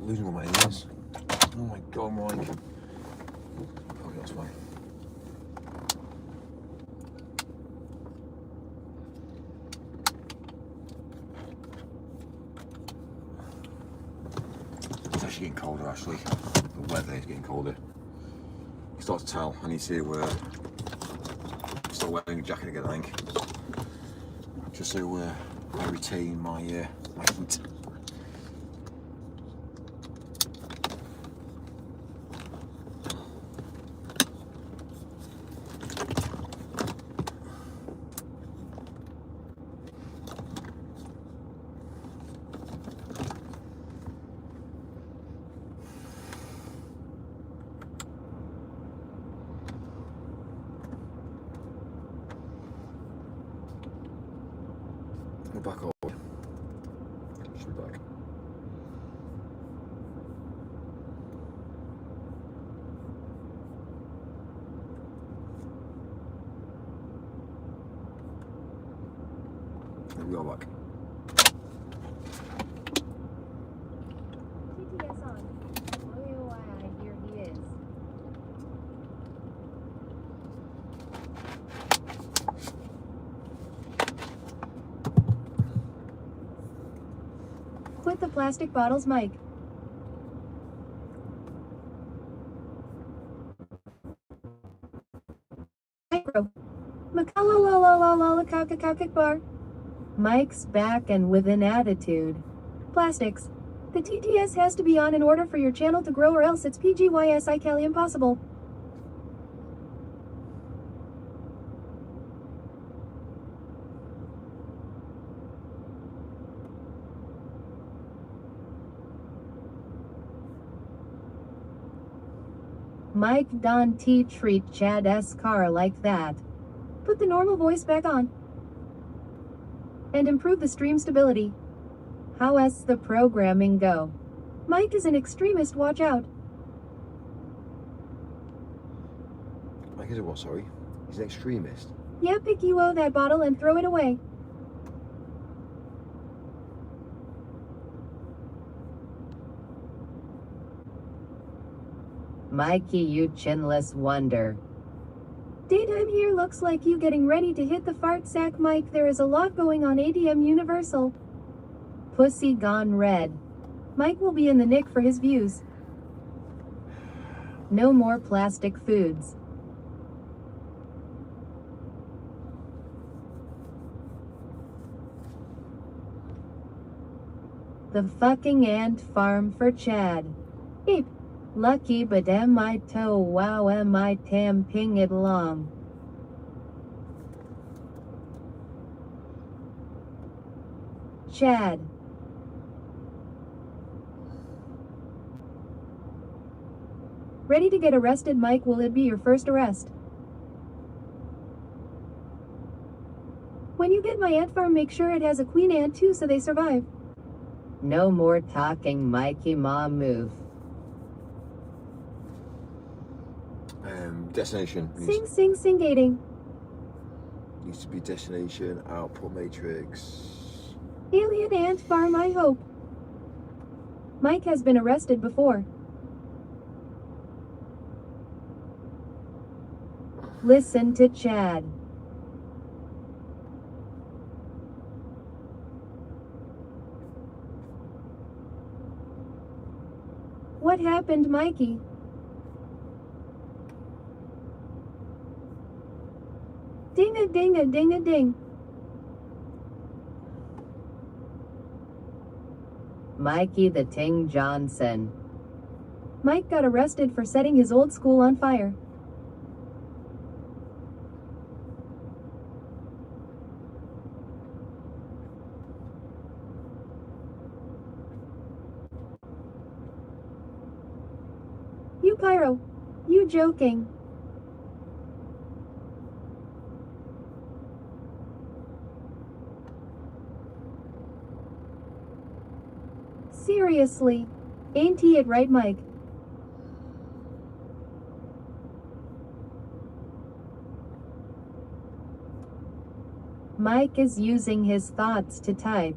losing all my ears. Oh my god, Mike. Okay, that's fine. It's actually getting colder, actually. The weather is getting colder. You start to tell. I need to start wearing a jacket again, I think. Just so I retain my heat. We're back over. Should be back. There we are back. TTS on. Oh, I hear he is. Quit the plastic bottles, Mike. Micro. Bar. Mike's back and with an attitude. Plastics. The TTS has to be on in order for your channel to grow, or else it's PGYSICally impossible. Mike don't treat Chad's car like that. Put the normal voice back on. And improve the stream stability. How's the programming go? Mike is an extremist, watch out. Mike is a what, sorry? He's an extremist. Yeah, pick you that bottle and throw it away. Mikey, you chinless wonder. Daytime here looks like you getting ready to hit the fart sack, Mike. There is a lot going on. ADM Universal. Pussy gone red. Mike will be in the nick for his views. No more plastic foods. The fucking ant farm for Chad. Eep. Lucky but am I toe wow am I tam ping it long. Chad. Ready to get arrested, Mike? Will it be your first arrest? When you get my ant farm, make sure it has a queen ant too so they survive. No more talking, Mikey, mom move. Destination. Sing-gating. Needs to be destination, output matrix. Alien ant farm, I hope. Mike has been arrested before. Listen to Chad. What happened, Mikey? Ding-a-ding-a-ding-a-ding. Mikey the Ting Johnson. Mike got arrested for setting his old school on fire. You pyro. You joking. Seriously. Ain't he it right, Mike? Mike is using his thoughts to type.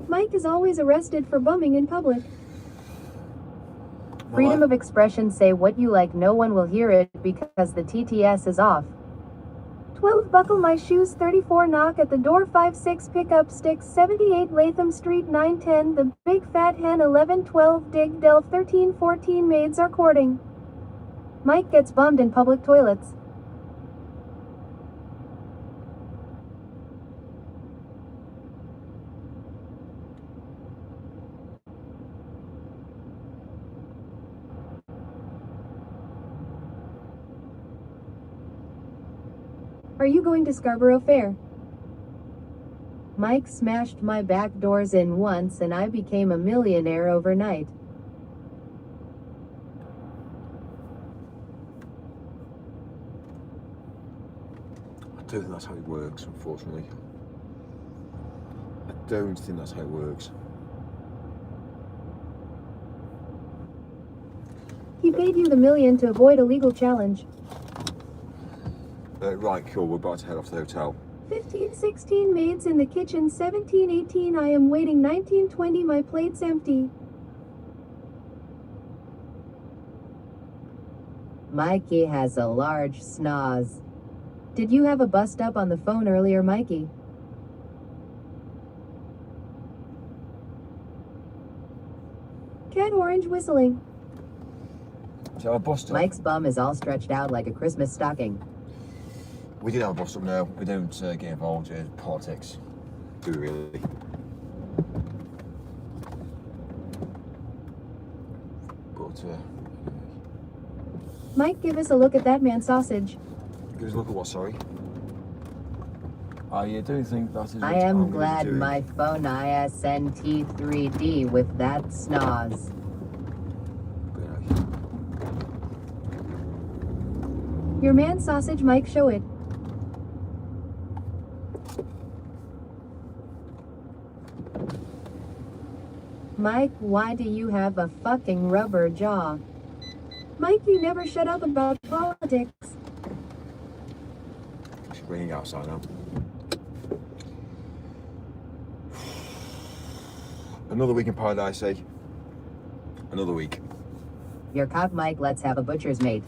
Mike is always arrested for bumming in public. Freedom of expression, say what you like, no one will hear it because the TTS is off. 12 buckle my shoes, 34 knock at the door, 56 pick up sticks, 78 Latham Street, 910 the big fat hen, 1112 dig delve, 1314 maids are courting. Mike gets bummed in public toilets. Are you going to Scarborough Fair? Mike smashed my back doors in once and I became a millionaire overnight. I don't think that's how it works, unfortunately. I don't think that's how it works. He paid you the million to avoid a legal challenge. Right, cool, we're about to head off to the hotel. 15-16 maids in the kitchen, 17-18 I am waiting, 19-20 my plate's empty. Mikey has a large snoz. Did you have a bust up on the phone earlier, Mikey? Cat orange whistling. So a bus stop? Mike's bum is all stretched out like a Christmas stocking. We did have a bus stop now. We don't get involved in politics, do we really? But, Mike, give us a look at that man sausage. give us a look at what, sorry? I don't think that is I what am I'm glad gonna do. my phone ISNT3D with that snoz. But, Your man sausage, Mike, show it. Mike, why do you have a fucking rubber jaw? Mike, you never shut up about politics. it's raining outside now. Another week in paradise, eh? Another week. Your cock, Mike, let's have a butcher's mate.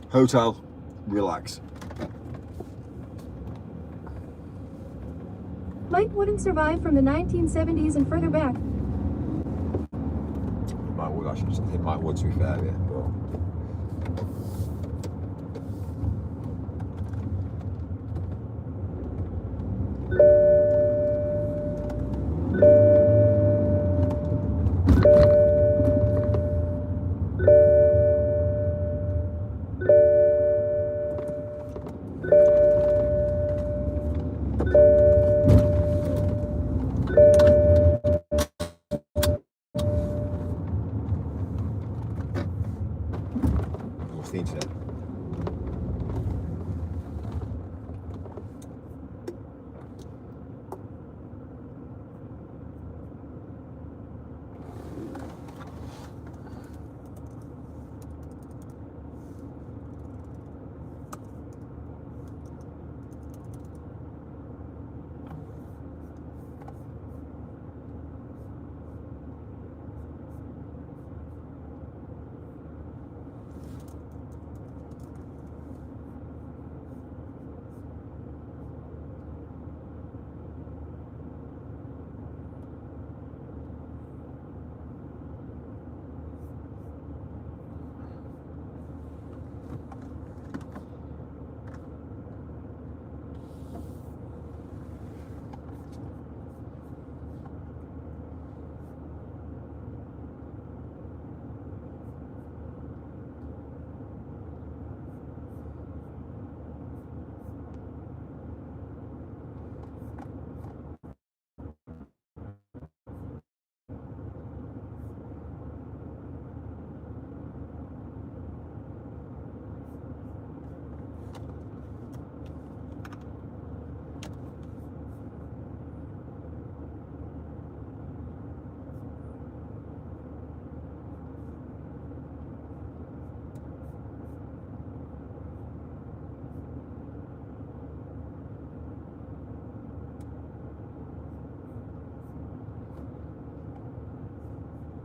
Hotel, relax. Mike wouldn't survive from the 1970s and further back. It might would, actually. It might would, to be fair, yeah. But what's the internet?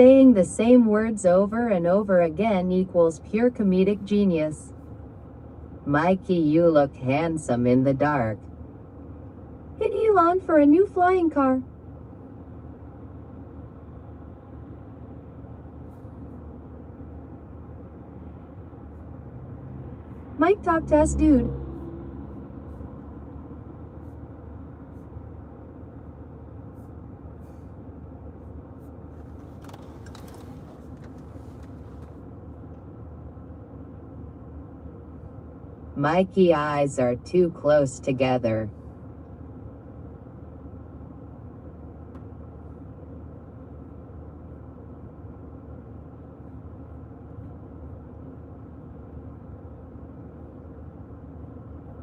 saying the same words over and over again equals pure comedic genius. Mikey, you look handsome in the dark. Hit Elon for a new flying car. Mike, talk to us, dude. Mikey eyes are too close together.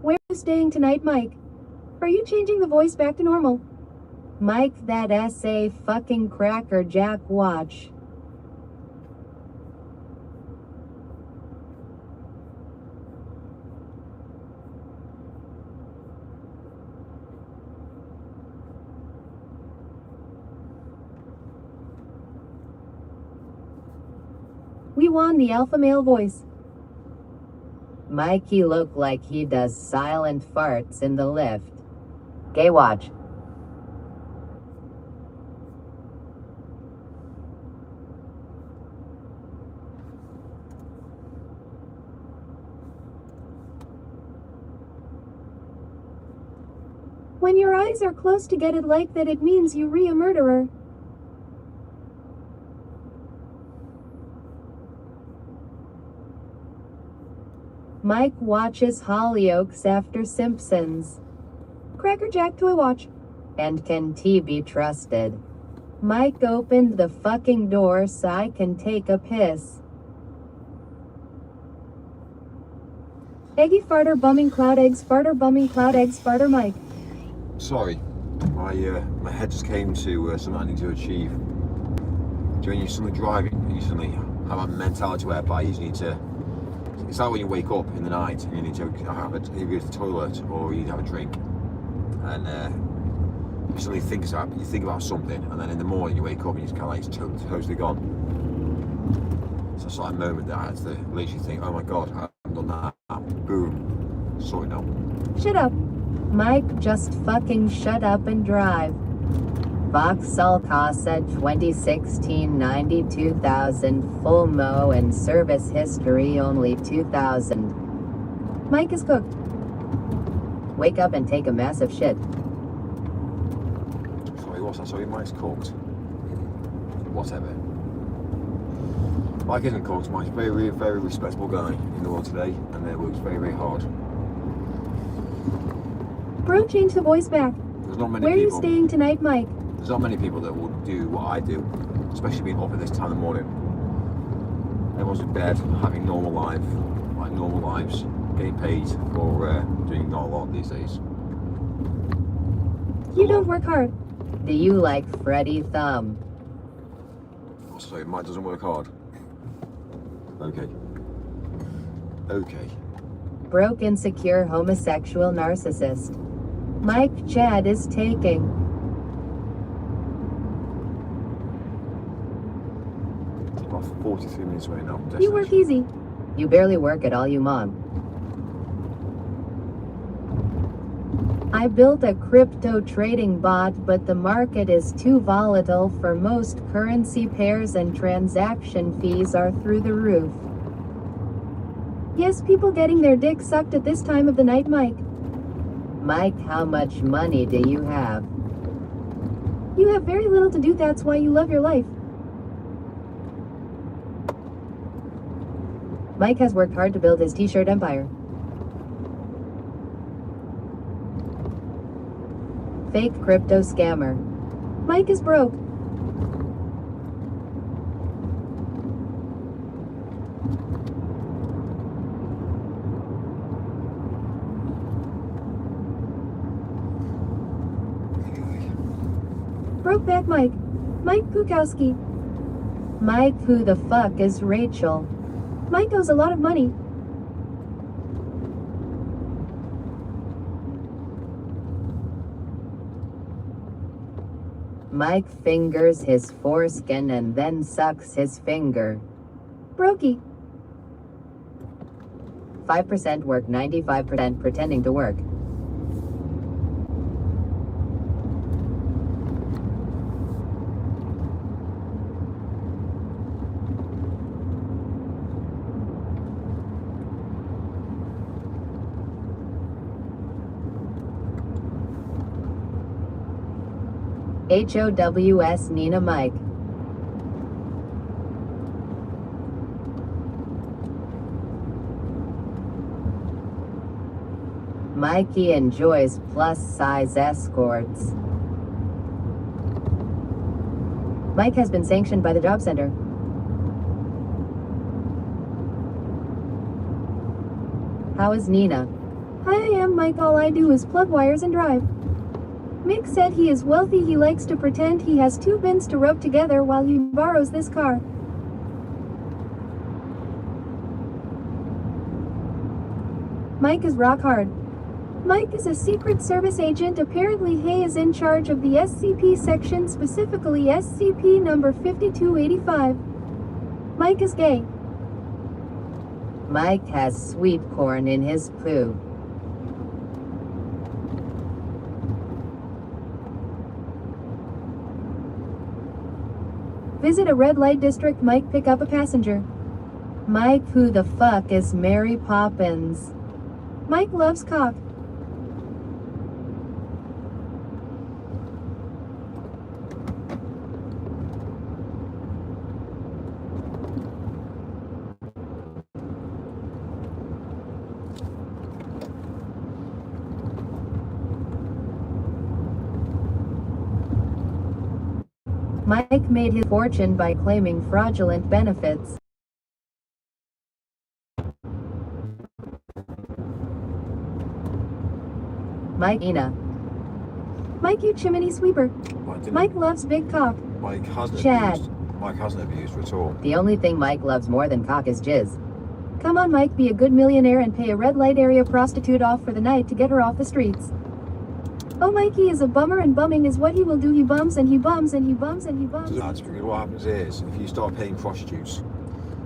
Where are you staying tonight, Mike? Are you changing the voice back to normal? Mike, that SA fucking Cracker Jack watch. We won the alpha male voice. Mikey look like he does silent farts in the lift. Gay watch. When your eyes are close to get it like that, it means you a murderer. Mike watches Hollyoaks after Simpsons. Cracker Jack toy watch. And can T be trusted? Mike opened the fucking door so I can take a piss. Eggy farter bumming cloud eggs farter bumming cloud eggs farter Mike. Sorry, my head just came to something I need to achieve. When you're suddenly driving, you suddenly have a mentality whereby you need to. It's like when you wake up in the night and you need to have either go to the toilet or you need to have a drink, and you suddenly you think about something, and then in the morning you wake up and you're kind of like it's totally gone. So it's like a moment that I had to literally think, oh my god, I haven't done that. Boom, sorry now. Shut up, Mike. Just fucking shut up and drive. Vauxhall Casa 2016 92,000 full mo and service history only 2,000. Mike is cooked. Wake up and take a massive shit. Sorry, what's that? Sorry, Mike's cooked. Whatever. Mike isn't cooked. Mike's a very, very respectable guy in the world today, and works very, very hard. Bro, change the voice back. There's not many Where are you people. staying tonight, Mike? There's not many people that would do what I do, especially being up at this time of the morning. Everyone's in bed, having normal lives, getting paid for doing not a lot these days. You don't work hard. Do you like Freddie Thumb? Oh, sorry, Mike doesn't work hard. Okay. Broke, insecure, homosexual narcissist. Mike Chad is taking. About 43 minutes away now. You work easy. You barely work at all, you mom. I built a crypto trading bot, but the market is too volatile for most currency pairs and transaction fees are through the roof. Yes, people getting their dick sucked at this time of the night, Mike. Mike, how much money do you have? You have very little to do, that's why you love your life. Mike has worked hard to build his t-shirt empire. Fake crypto scammer. Mike is broke. Brokeback Mike. Mike Pukowski. Mike, who the fuck is Rachel? Mike owes a lot of money. Mike fingers his foreskin and then sucks his finger. Brokey. 5% work, 95% pretending to work. HOWS Nina Mike. Mikey enjoys plus-size escorts. Mike has been sanctioned by the job center. How is Nina? Hi, I am Mike. All I do is plug wires and drive. Mick said he is wealthy. He likes to pretend he has two bins to rub together while he borrows this car. Mike is rock hard. Mike is a Secret Service agent. Apparently he is in charge of the SCP section, specifically SCP number 5285. Mike is gay. Mike has sweet corn in his poo. Visit a red light district. Mike, pick up a passenger. Mike, who the fuck is Mary Poppins? Mike loves cock. Mike made his fortune by claiming fraudulent benefits. Mike Ina. Mike, you chimney sweeper. Mike loves big cock. Mike hasn't Chad. abused. Mike hasn't abused her at all. The only thing Mike loves more than cock is jizz. Come on, Mike, be a good millionaire and pay a red light area prostitute off for the night to get her off the streets. Oh, Mikey is a bummer, and bumming is what he will do. He bums and he bums and he bums and he bums. That's because what happens is, if you start paying prostitutes,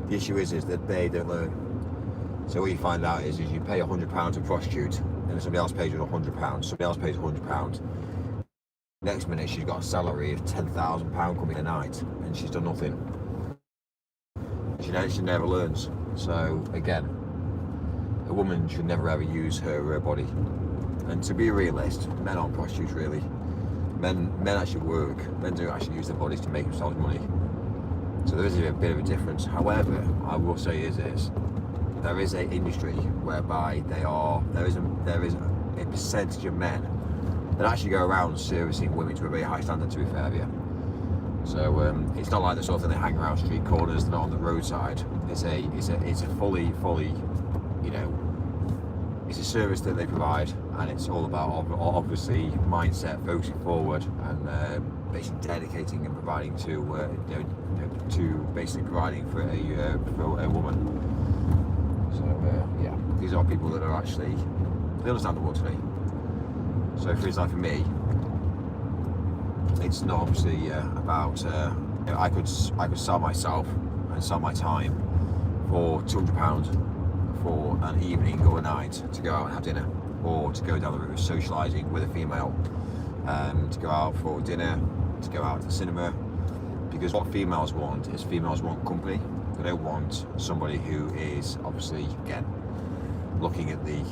the issue is that they don't learn. So what you find out is you pay £100 to a prostitute, and somebody else pays you £100. Somebody else pays £100. Next minute, she's got a salary of £10,000 coming a night, and she's done nothing. She never learns. So again, a woman should never ever use her body. And to be a realist, men aren't prostitutes really. Men actually work. Men do actually use their bodies to make themselves money. So there is a bit of a difference. However, I will say is this: there is an industry whereby there is a percentage of men that actually go around servicing women to a very high standard. To be fair, yeah. So it's not like the sort of thing they hang around street corners. They're not on the roadside. It's a fully, you know. It's a service that they provide, and it's all about obviously mindset, focusing forward, and basically dedicating and providing to basically providing for a woman. So yeah, these are people that are actually, they understand the world today. So for example, for me, it's not obviously about I could sell myself and sell my time for £200 for an evening or a night to go out and have dinner, or to go down the route of socialising with a female, to go out for dinner, to go out to the cinema. Because what females want is females want company. They don't want somebody who is obviously, again, looking at the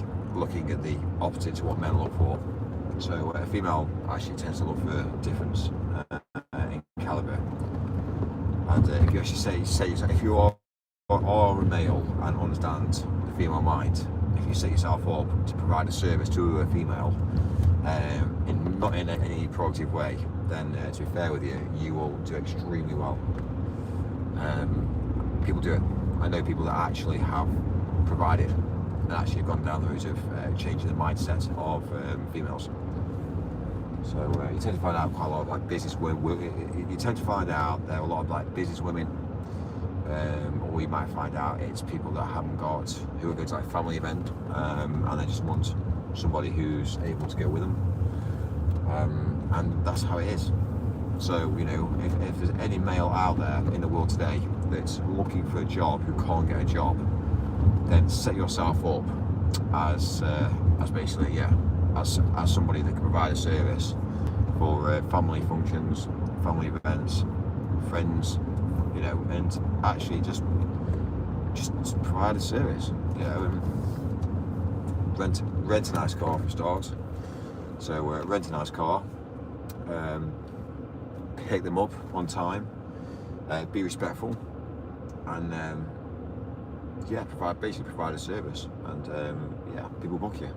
opposite to what men look for. So a female actually tends to look for difference in calibre. And if you actually say if you are a male and understand the female mind, if you set yourself up to provide a service to a female, not in any productive way, then to be fair with you, you will do extremely well. People do it. I know people that actually have provided and actually have gone down the route of changing the mindset of females. So you tend to find out quite a lot of like business women. You tend to find out there are a lot of like business women. Or you might find out it's people that haven't got, who are going to like family event, and they just want somebody who's able to go with them, and that's how it is. So, you know, if there's any male out there in the world today that's looking for a job who can't get a job, then set yourself up as basically, yeah, as somebody that can provide a service for family functions, family events, friends, you know, and actually just provide a service, you know, and rent a nice car for starters. So rent a nice car, pick them up on time, be respectful, and yeah, provide a service, and yeah, people book you.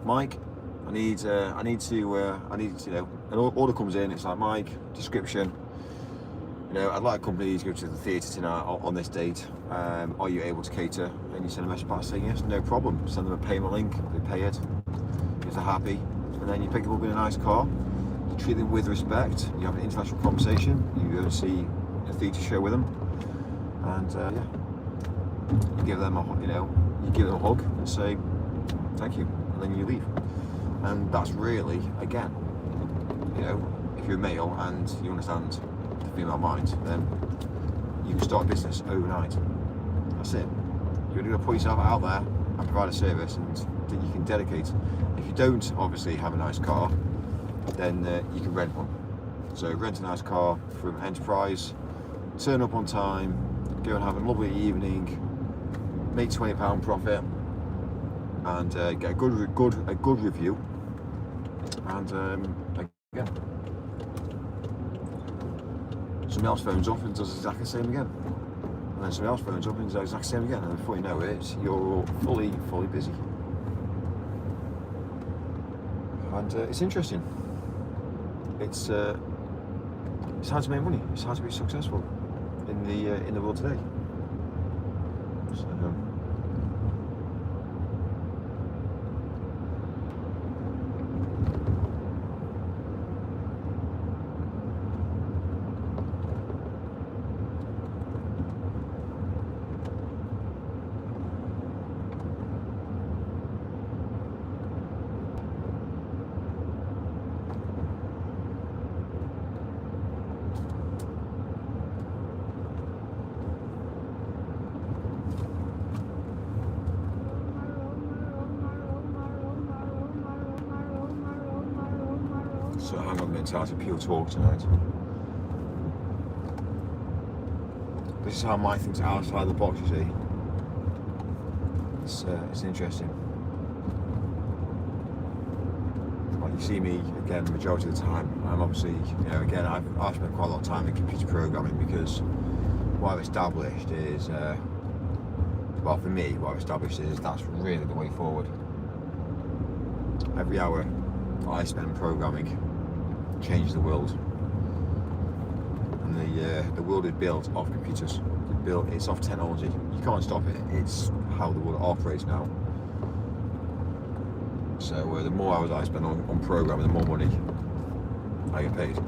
Mike, I need to, you know, an order comes in, it's like, Mike, description, you know, I'd like a company to go to the theatre tonight on this date. Are you able to cater? And you send a message back saying yes, no problem. Send them a payment link, they pay it, if they're happy, and then you pick them up in a nice car. You treat them with respect. You have an intellectual conversation. You go and see a theatre show with them, and yeah, you give them a, you know, you give them a hug and say thank you, and then you leave. And that's really, again, you know, if you're a male and you understand the female mind, then you can start a business overnight. That's it. You're going to put yourself out there and provide a service, and that you can dedicate. If you don't obviously have a nice car, then you can rent one. So rent a nice car from Enterprise, turn up on time, go and have a lovely evening, make £20 profit, and get a good review. And again, somebody else phones up and does exactly the same again. And then somebody else phones up and does exactly the same again. And before you know it, you're fully busy. And it's interesting. It's how to make money. It's how to be successful in the world today. So, So hang on a minute, it's pure talk tonight. This is how my things are outside the box, you see. It's interesting. Like you see me, again, the majority of the time, I'm obviously, you know, again, I've spent quite a lot of time in computer programming, because what I've established is, well, for me, what I've established is that's really the way forward. Every hour I spend programming changes the world, and the world is built off computers. It's off technology. You can't stop it. It's how the world operates now. So the more hours I spend on programming, the more money I get paid.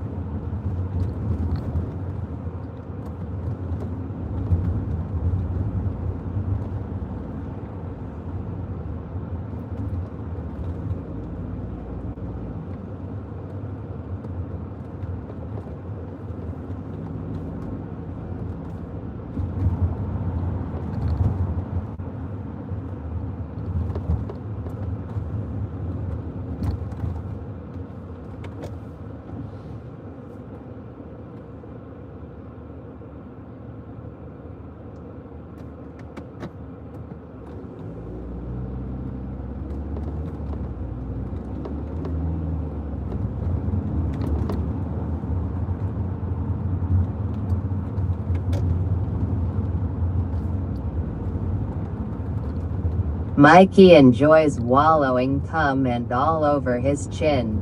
Mikey enjoys wallowing cum and all over his chin.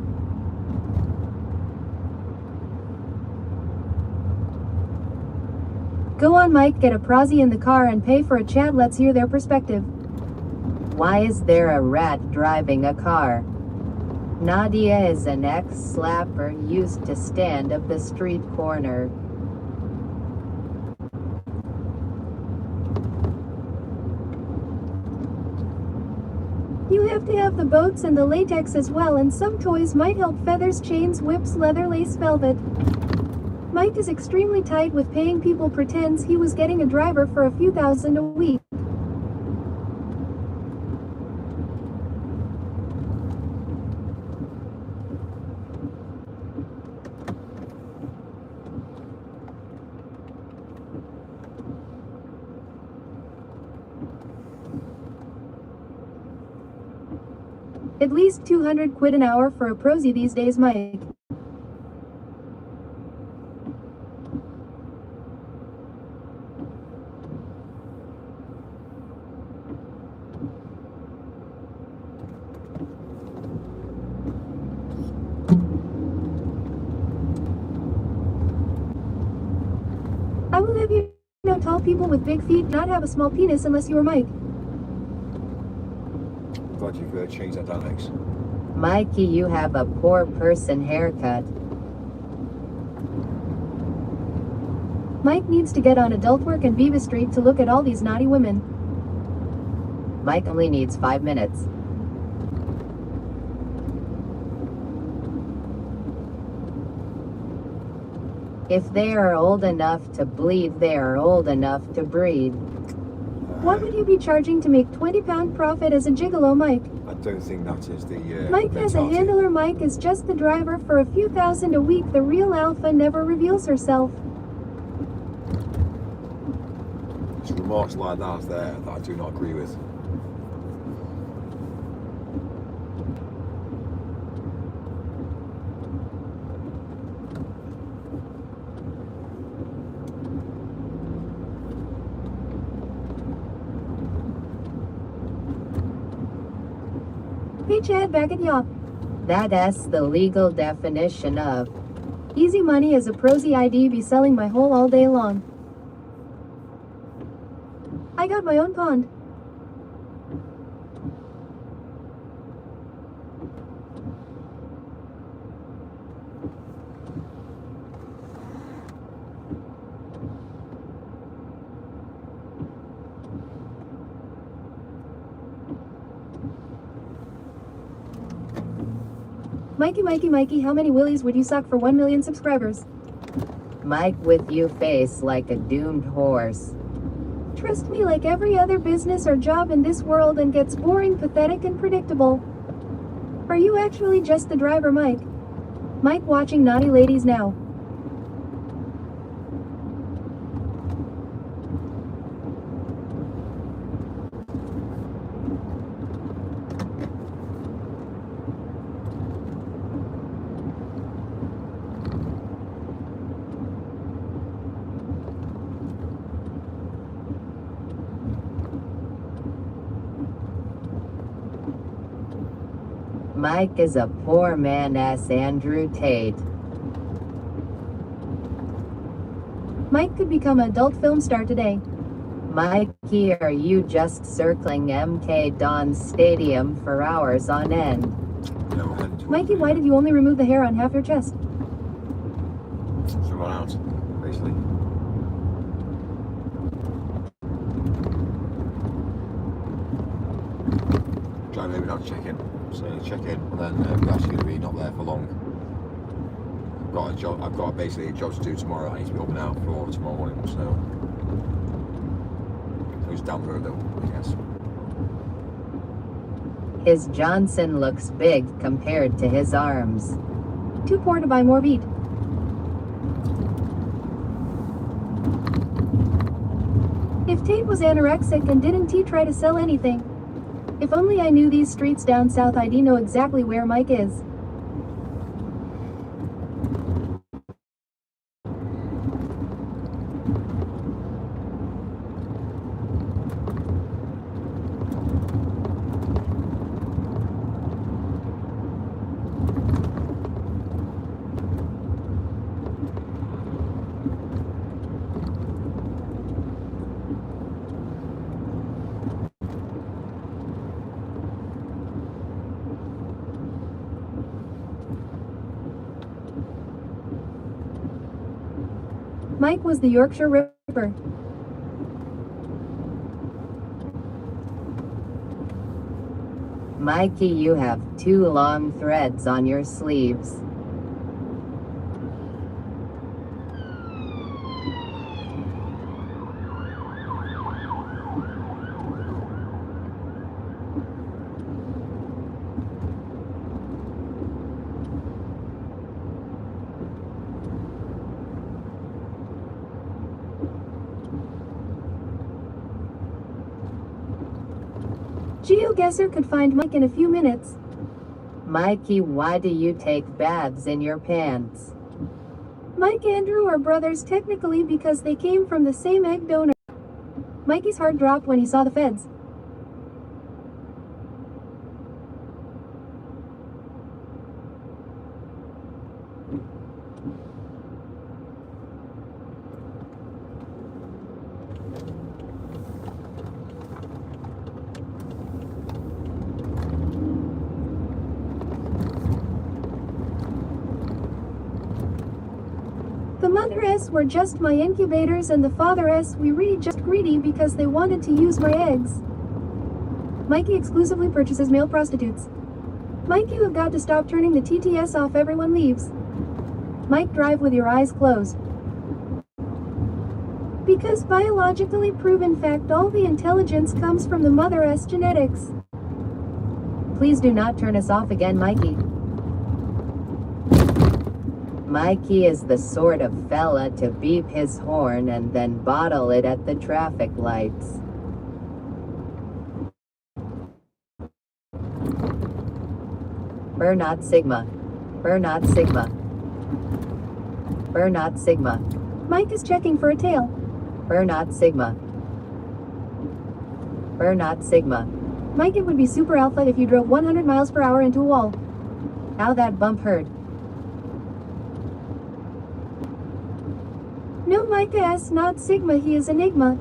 Go on, Mike, get a prosy in the car and pay for a chat. Let's hear their perspective. Why is there a rat driving a car? Nadia is an ex-slapper used to stand at the street corner. You have to have the boats and the latex as well, and some toys might help: feathers, chains, whips, leather, lace, velvet. Mike is extremely tight with paying people, pretends he was getting a driver for a few thousand a week. At least 200 quid an hour for a prosy these days, Mike. I will have you know, tall people with big feet not have a small penis unless you are Mike. Glad you've changed that dynamics. Mikey, you have a poor person haircut. Mike needs to get on Adult Work and Viva Street to look at all these naughty women. Mike only needs 5 minutes. If they are old enough to bleed, they are old enough to breed. What would you be charging to make £20 profit as a gigolo, Mike? I don't think that is the Mike has a mentality. handler. Mike is just the driver for a few thousand a week. The real alpha never reveals herself. It's remarks like that there that I do not agree with. Hey Chad, back at y'all. That's the legal definition of easy money. As a prosy ID be selling my hole all day long. I got my own pond. Mikey, how many willies would you suck for 1 million subscribers? Mike, with you face like a doomed horse. Trust me, like every other business or job in this world, and gets boring, pathetic, and predictable. Are you actually just the driver, Mike? Mike watching naughty ladies now. Mike is a poor man-ass Andrew Tate. Mike could become an adult film star today. Mikey, are you just circling MK Dons Stadium for hours on end? No, Mikey, why did you only remove the hair on half your chest? So run out, basically. Try maybe not check in. So check in, and then we're actually going to be not there for long. I've got basically a job to do tomorrow. I need to be up and out for tomorrow morning, so it's down the road though, I guess. His Johnson looks big compared to his arms. Too poor to buy more beat. If Tate was anorexic, and didn't he try to sell anything? If only I knew these streets down south, I'd know exactly where Mike is. Mike was the Yorkshire Ripper. Mikey, you have 2 long threads on your sleeves. GeoGuessr could find Mike in a few minutes. Mikey, why do you take baths in your pants? Mike and Andrew are brothers technically because they came from the same egg donor. Mikey's heart dropped when he saw the feds. The mother S were just my incubators and the father S we really just greedy because they wanted to use my eggs. Mikey exclusively purchases male prostitutes. Mike, you have got to stop turning the TTS off, everyone leaves. Mike, drive with your eyes closed. Because biologically proven fact all the intelligence comes from the mother S genetics. Please do not turn us off again, Mikey. Mikey is the sort of fella to beep his horn and then bottle it at the traffic lights. Bernard Sigma. Bernard Sigma. Bernard Sigma. Mike is checking for a tail. Bernard Sigma. Bernard Sigma. Mike, it would be super alpha if you drove 100 miles per hour into a wall. Ow, that bump hurt. No, Micah S, not Sigma, he is Enigma.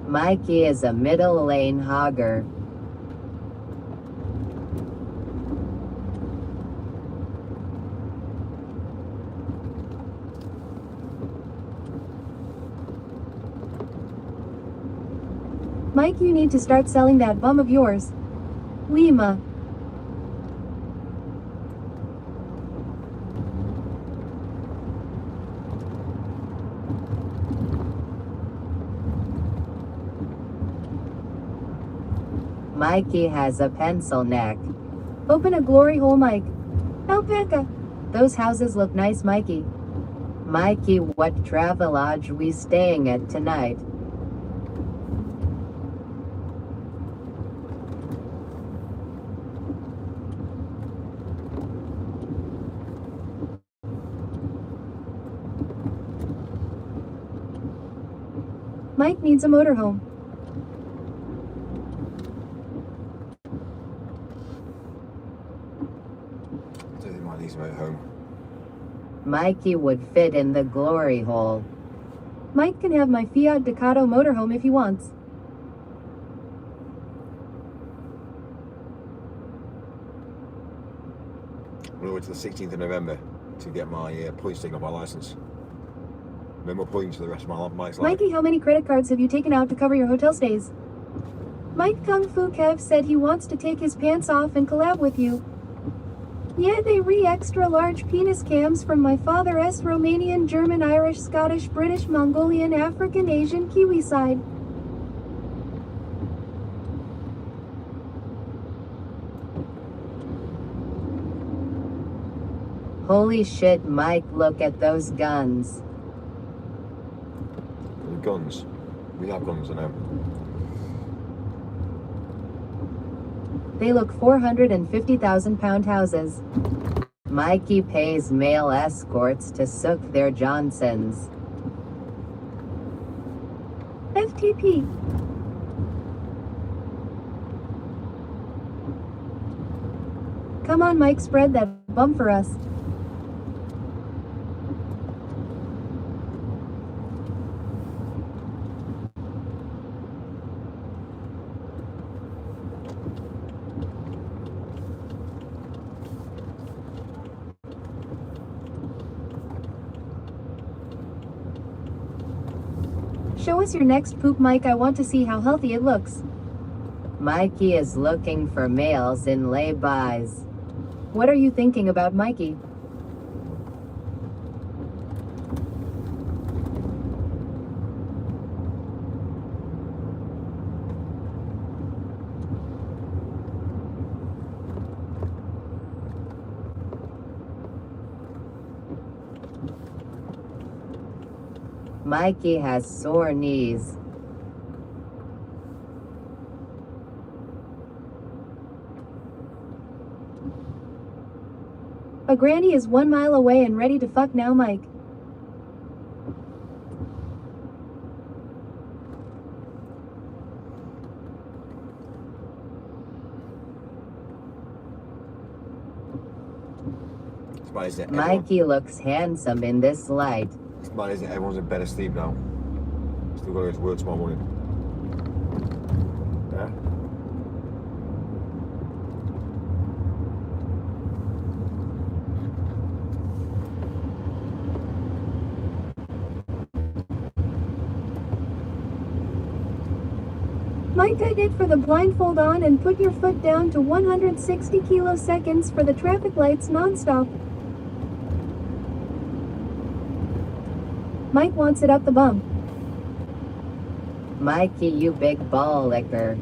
Mikey is a middle lane hogger. Mike, you need to start selling that bum of yours. Lima. Mikey has a pencil neck. Open a glory hole, Mike. Alpaca. Those houses look nice, Mikey. Mikey, what Travelodge we staying at tonight? Mike needs a motorhome. I don't think Mike needs a motorhome. Mikey would fit in the glory hole. Mike can have my Fiat Ducato motorhome if he wants. We'll wait till the 16th of November to get my points taken off my license. No more points for the rest of my life's life. Mikey, how many credit cards have you taken out to cover your hotel stays? Mike Kung Fu Kev said he wants to take his pants off and collab with you. Yeah, they extra large penis cams from my father S Romanian, German, Irish, Scottish, British, Mongolian, African, Asian, Kiwi side. Holy shit, Mike, look at those guns. Guns. We have guns, I know. They look 450,000-pound houses. Mikey pays male escorts to sook their Johnsons. FTP. Come on, Mike, spread that bum for us. Show us your next poop, Mike. I want to see how healthy it looks. Mikey is looking for males in lay-bys. What are you thinking about, Mikey? Mikey has sore knees. A granny is 1 mile away and ready to fuck now, Mike. Mikey looks handsome in this light. It's bad, isn't it? Everyone's in bed asleep now. Still gotta go to work tomorrow morning. Yeah? Mike, I did for the blindfold on and put your foot down to 160 kiloseconds for the traffic lights non-stop. Mike wants it up the bum. Mikey, you big ball licker.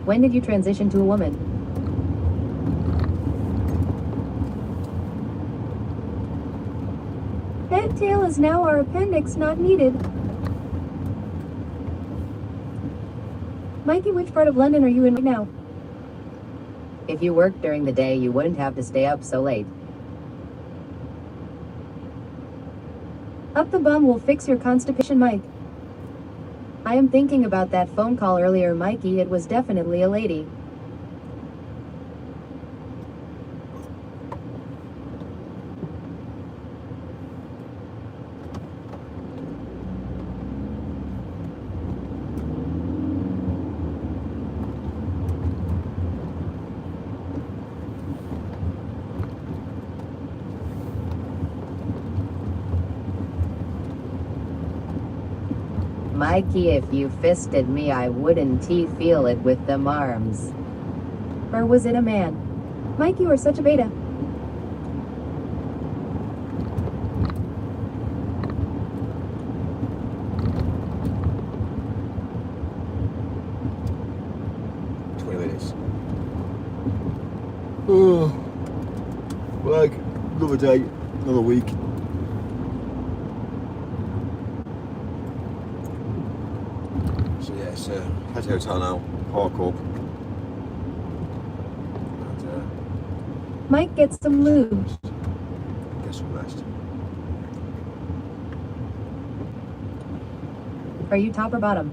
When did you transition to a woman? That tail is now our appendix, not needed. Mikey, which part of London are you in right now? If you worked during the day, you wouldn't have to stay up so late. Up the bum will fix your constipation, Mike. I am thinking about that phone call earlier, Mikey. It was definitely a lady. Mikey, if you fisted me, I wouldn't feel it with them arms. Or was it a man? Mike, you are such a beta. Oh, like another day, another week. So yeah, it's head to the hotel now, park up. And, Mike, get some lube. Get some rest. Are you top or bottom?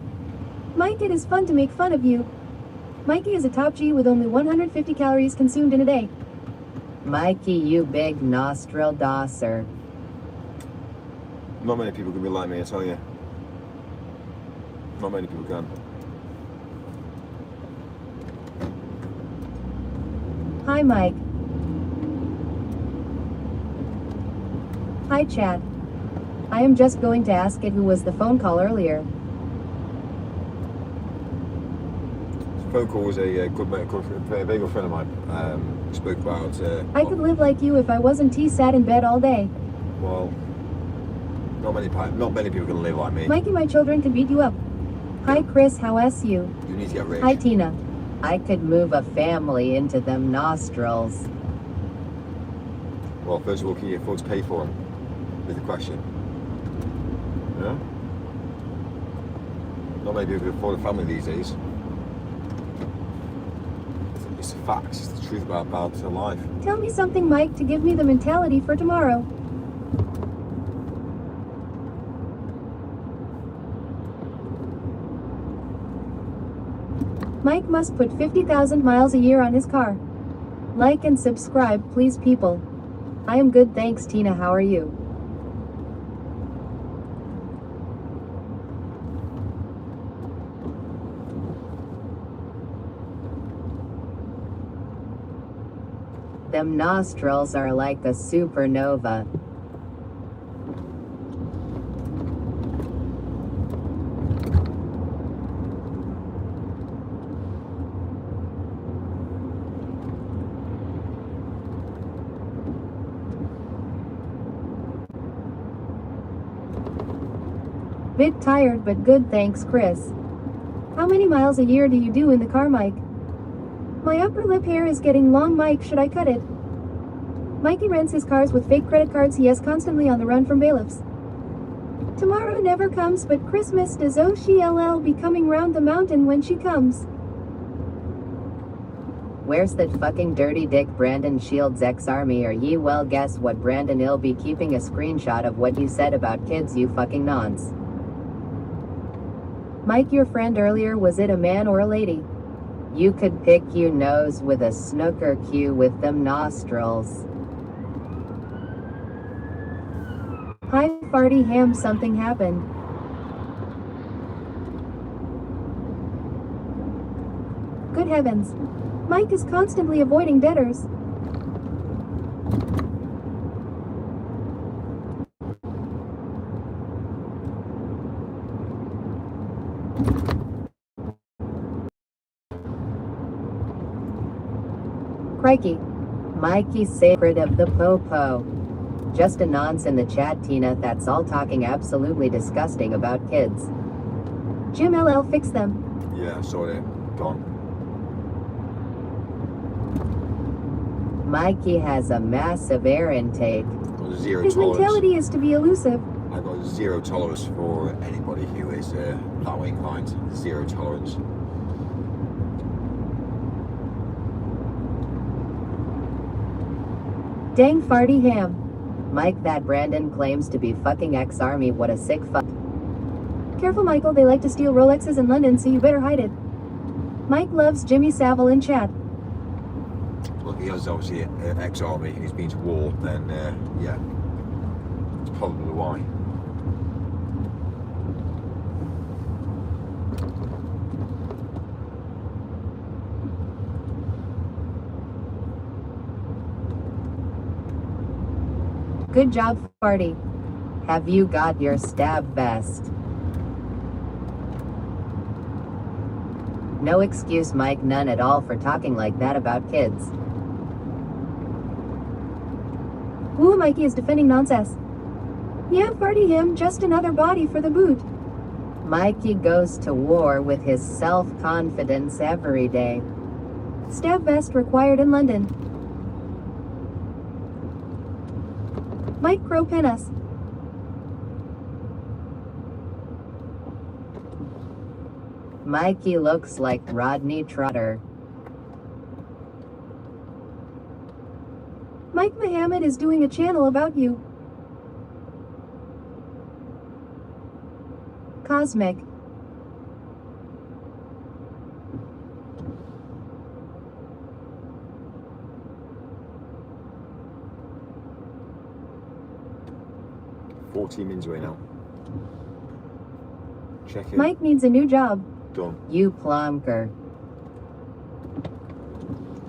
Mike, it is fun to make fun of you. Mikey is a top G with only 150 calories consumed in a day. Mikey, you big nostril dosser. Not many people can be like me, I tell you. Not many people can. Hi, Mike. Hi, Chad. I am just going to ask it who was the phone call earlier. Phone call was a very good friend of mine. Spoke about. I could live like you if I wasn't sat in bed all day. Well, not many people can live like me. Mikey, my children can beat you up. Hi, Chris, how is you? You need to get rich. Hi, Tina. I could move a family into them nostrils. Well, first of all, can you afford to pay for them? Is the question. Yeah? Not many people can afford a family these days. It's the facts, it's the truth about life. Tell me something, Mike, to give me the mentality for tomorrow. Mike must put 50,000 miles a year on his car. Like and subscribe, please, people. I am good, thanks, Tina. How are you? Them nostrils are like a supernova. Bit tired, but good, thanks, Chris. How many miles a year do you do in the car, Mike? My upper lip hair is getting long, Mike. Should I cut it? Mikey rents his cars with fake credit cards he has constantly on the run from bailiffs. Tomorrow never comes, but Christmas does. Oh, she'll be coming round the mountain when she comes. Where's that fucking dirty dick Brandon Shields ex-army? Or ye? Well, guess what, Brandon, I'll be keeping a screenshot of what you said about kids, you fucking nonce. Mike, your friend earlier, was it a man or a lady? You could pick, you nose with a snooker cue with them nostrils. Hi farty ham, something happened. Good heavens. Mike is constantly avoiding debtors. Crikey. Mikey's sacred of the popo. Just a nonce in the chat, Tina, that's all talking absolutely disgusting about kids. Jim LL, fix them. Yeah, sorry, gone. Mikey has a massive air intake. Got zero His tolerance. mentality is to be elusive. I've got zero tolerance for anybody who is that way inclined. Zero tolerance. Dang farty ham. Mike, that Brandon claims to be fucking ex-army, what a sick fuck. Careful, Michael, they like to steal Rolexes in London, so you better hide it. Mike loves Jimmy Savile in chat. Look, he is obviously an ex-army, he's been to war, then yeah, it's probably why. Good job, farty. Have you got your stab vest? No excuse, Mike, none at all, for talking like that about kids. Woo, Mikey is defending nonsense. Yeah, farty him, just another body for the boot. Mikey goes to war with his self-confidence every day. Stab vest required in London. Mike Crow pin us. Mikey looks like Rodney Trotter. Mike Muhammad is doing a channel about you. Cosmic. Team into it now. Check in. Mike needs a new job. Done. You plonker.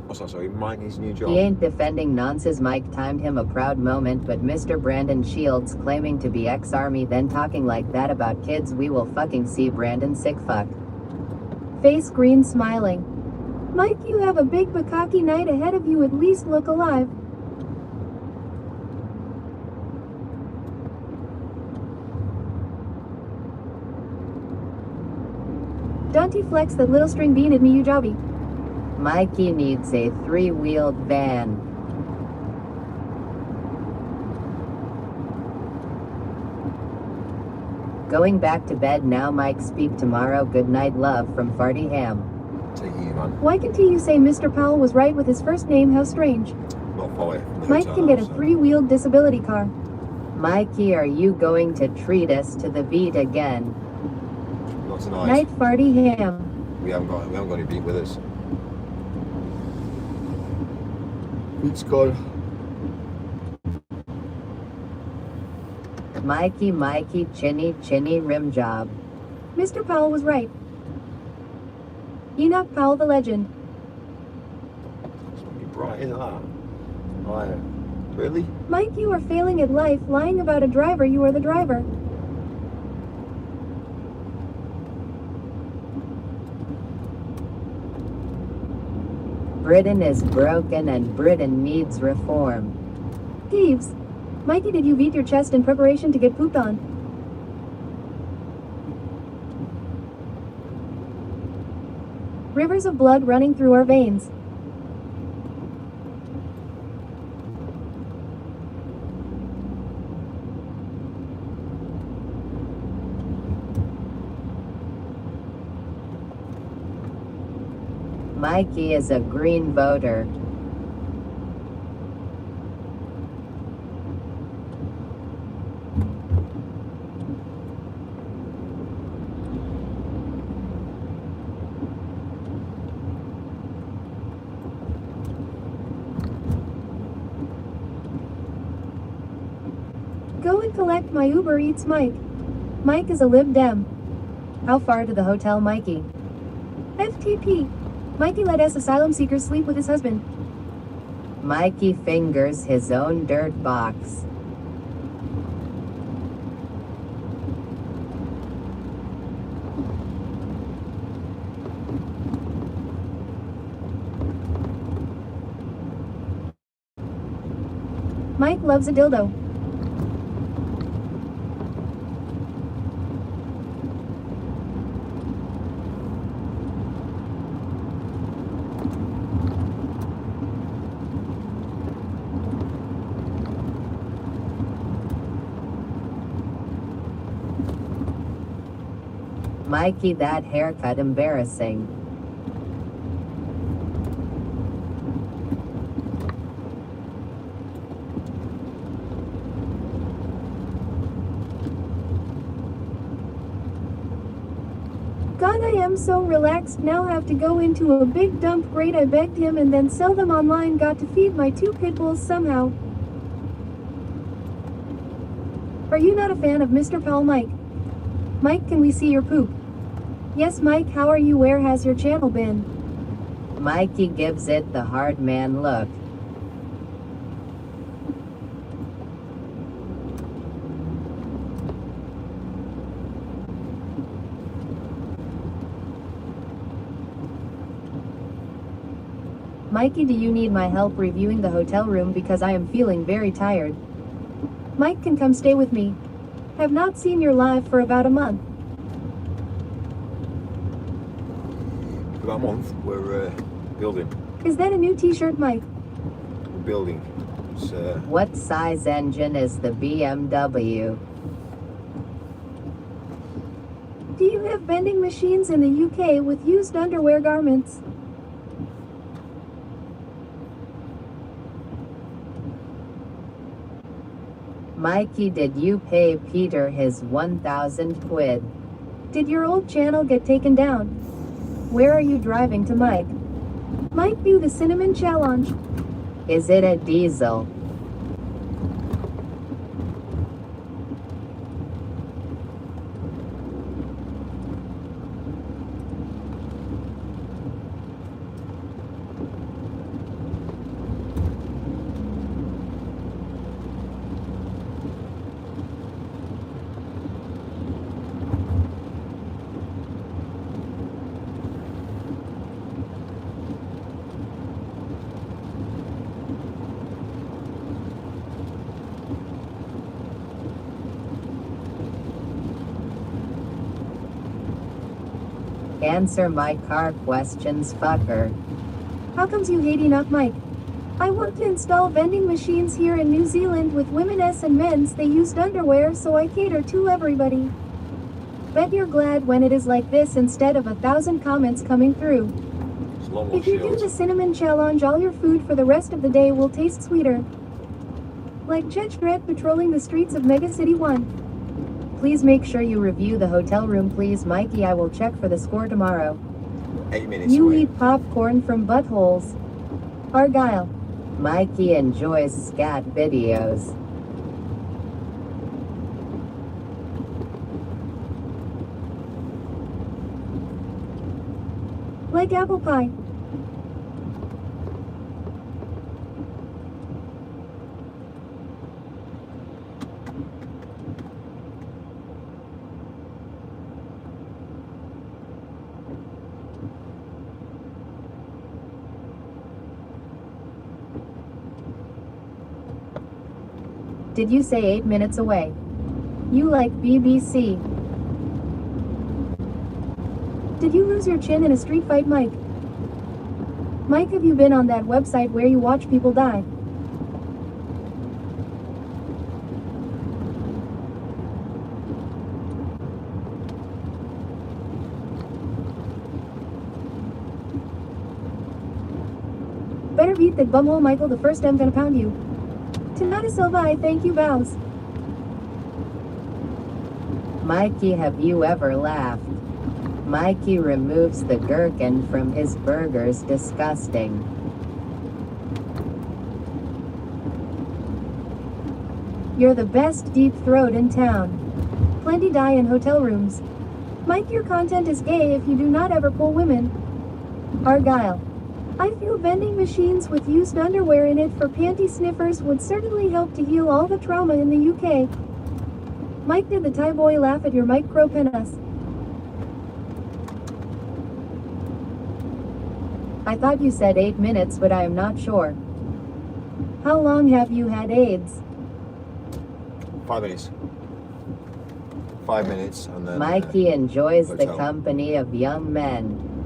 What's that, sorry? Mike needs a new job. He ain't defending nonsense. Mike timed him a proud moment, but Mr. Brandon Shields claiming to be ex-army, then talking like that about kids. We will fucking see, Brandon, sick fuck. Face green smiling. Mike, you have a big bukkake night ahead of you, at least look alive. Dante flex that little string bean at me, you jobby. Mikey needs a three-wheeled van. Going back to bed now, Mike, speak tomorrow. Good night, love, from Farty Ham. Take it easy, man. Why can't you say Mr. Powell was right with his first name? How strange. Not far away from the Mike hotel can get now, a so. three-wheeled disability car. Mikey, are you going to treat us to the beat again? Not tonight. Night, Farty Ham. We haven't got any beat with us. Beat's gone. Mikey, chinny, rim job. Mr. Powell was right. Enoch Powell, the legend. It's gonna be bright, isn't that? Right. Really? Mike, you are failing at life, lying about a driver. You are the driver. Britain is broken and Britain needs reform. Thieves. Mikey, did you beat your chest in preparation to get pooped on? Rivers of blood running through our veins. Mikey is a green voter. Go and collect my Uber Eats Mike. Mike is a Lib Dem. How far to the hotel, Mikey? FTP. Mikey let us asylum seekers sleep with his husband. Mikey fingers his own dirt box. Mike loves a dildo. Mikey, that haircut embarrassing. God, I am so relaxed now. Have to go into a big dump. Great, I begged him and then sell them online. Got to feed my 2 pit bulls somehow. Are you not a fan of Mr. Paul? Mike? Mike, can we see your poop? Yes, Mike, how are you? Where has your channel been? Mikey gives it the hard man look. Mikey, do you need my help reviewing the hotel room because I am feeling very tired? Mike can come stay with me. Have not seen your live for about a month. For about a month, we're building. Is that a new t-shirt, Mike? We're building. It's, What size engine is the BMW? Do you have vending machines in the UK with used underwear garments? Mikey, did you pay Peter his 1,000 quid? Did your old channel get taken down? Where are you driving to, Mike? Mike, do the cinnamon challenge. Is it a diesel? Answer my car questions, fucker. How comes you hate enough, Mike? I want to install vending machines here in New Zealand with women's and men's. They used underwear, so I cater to everybody. Bet you're glad when it is like this instead of 1,000 comments coming through. it's long If you do the cinnamon challenge, all your food for the rest of the day will taste sweeter. Like Judge Dredd patrolling the streets of Mega City 1. Please make sure you review the hotel room, please, Mikey. I will check for the score tomorrow. 8 minutes You away. eat popcorn from buttholes. Argyle. Mikey enjoys scat videos. Like apple pie. Did you say 8 minutes away? You like BBC. Did you lose your chin in a street fight, Mike? Mike, have you been on that website where you watch people die? Better beat that bumhole Michael the first I'm gonna pound you. Tanata Silva, I thank you vows. Mikey, have you ever laughed? Mikey removes the gherkin from his burgers. Disgusting. You're the best deep throat in town. Plenty die in hotel rooms. Mike, your content is gay if you do not ever pull women. Argyle. I feel vending machines with used underwear in it for panty sniffers would certainly help to heal all the trauma in the UK. Mike, did the Thai boy laugh at your micro penis? I thought you said 8 minutes, but I am not sure. How long have you had AIDS? 5 minutes. 5 minutes and then. Mikey enjoys the hotel. company of young men.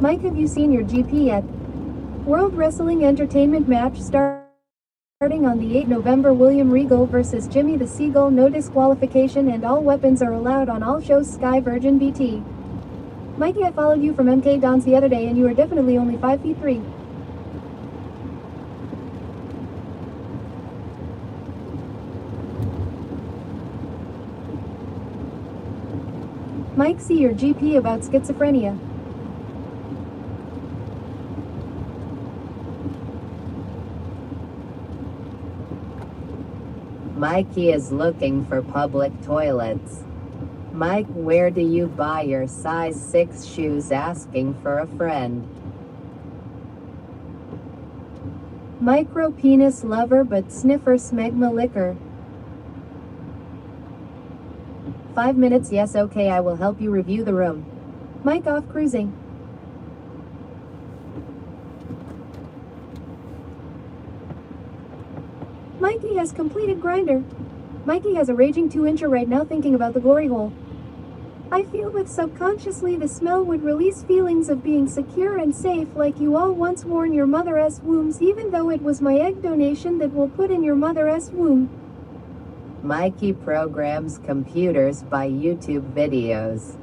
Mike, have you seen your GP yet? World Wrestling Entertainment match starting on the 8 November. William Regal versus Jimmy the Seagull. No disqualification and all weapons are allowed on all shows. Sky Virgin BT. Mikey, I followed you from MK Dons the other day and you are definitely only 5 feet 3. Mike, see your GP about schizophrenia. Mikey is looking for public toilets. Mike, where do you buy your size 6 shoes? Asking for a friend. Micro penis lover but sniffer smegma liquor. 5 minutes, yes, okay, I will help you review the room. Mike, off cruising. Mikey has completed grinder. Mikey has a raging 2-incher right now thinking about the glory hole. I feel with subconsciously the smell would release feelings of being secure and safe like you all once wore in your mother's wombs, even though it was my egg donation that will put in your mother's womb. Mikey programs computers by YouTube videos.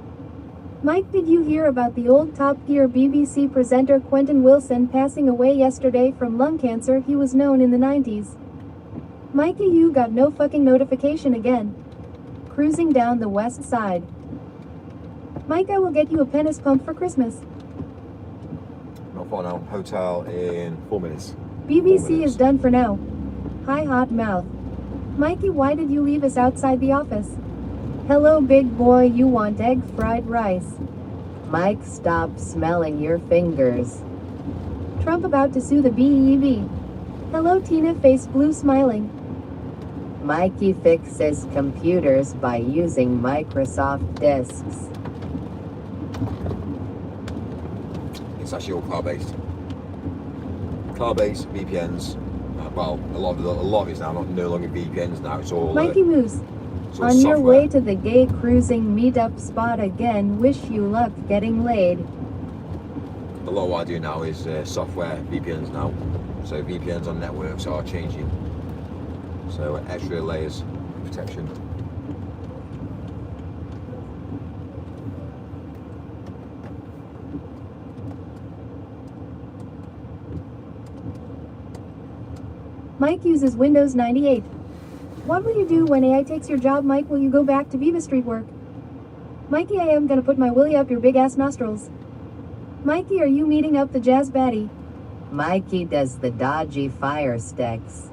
Mike, did you hear about the old Top Gear BBC presenter Quentin Wilson passing away yesterday from lung cancer? He was known in the 90s. Mikey, you got no fucking notification again. Cruising down the west side. Mike, I will get you a penis pump for Christmas. Not far now. Hotel in 4 minutes. BBC is done for now. Hi, hot mouth. Mikey, why did you leave us outside the office? Hello, big boy, you want egg fried rice? Mike, stop smelling your fingers. Trump about to sue the BEV. Hello, Tina, face blue smiling. Mikey fixes computers by using Microsoft disks. It's actually all cloud-based. Cloud-based VPNs. Well, a lot of it's now no longer VPNs. Now it's all. Mikey Moose. It's all On your software. way to the gay cruising meetup spot again. Wish you luck getting laid. A lot of what I do now is software VPNs now. So VPNs on networks are changing. So extra layers of protection. Mike uses Windows 98. What will you do when AI takes your job, Mike? Will you go back to Viva Street work? Mikey, I am gonna put my willy up your big ass nostrils. Mikey, are you meeting up the jazz baddie? Mikey does the dodgy fire sticks.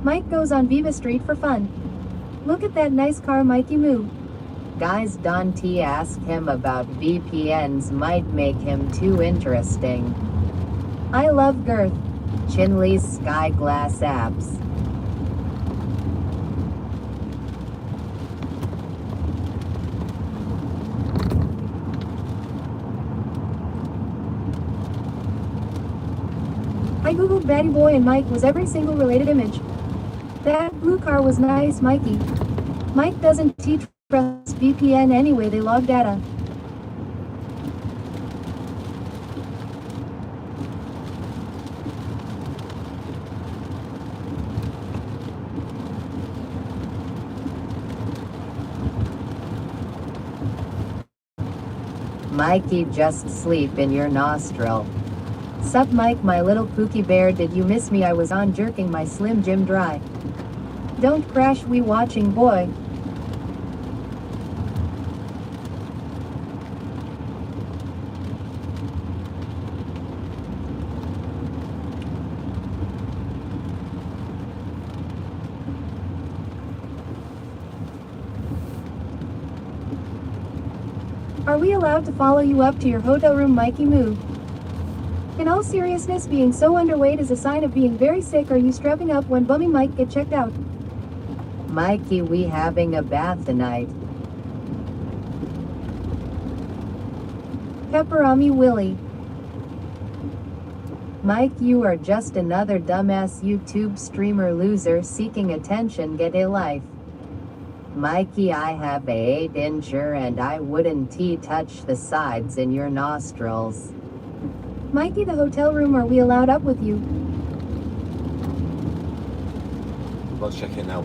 Mike goes on Viva Street for fun. Look at that nice car, Mikey Moo. Guys, Don T ask him about VPNs might make him too interesting. I love girth. Chinley's Sky Glass apps. I googled Batty Boy and Mike was every single related image. That blue car was nice, Mikey. Mike doesn't trust VPN anyway, they log data. Mikey, just sleep in your nostril. Sup Mike, my little pookie bear, did you miss me? I was on jerking my Slim Jim dry. Don't crash, we watching boy. Are we allowed to follow you up to your hotel room, Mikey Moo? In all seriousness, being so underweight is a sign of being very sick. Are you strapping up when Bummy Mike get checked out? Mikey, we having a bath tonight. Pepperami Willie. Mike, you are just another dumbass YouTube streamer loser seeking attention. Get a life. Mikey, I have a 8-incher and I wouldn't touch the sides in your nostrils. Mikey, the hotel room, are we allowed up with you? Let's check in now.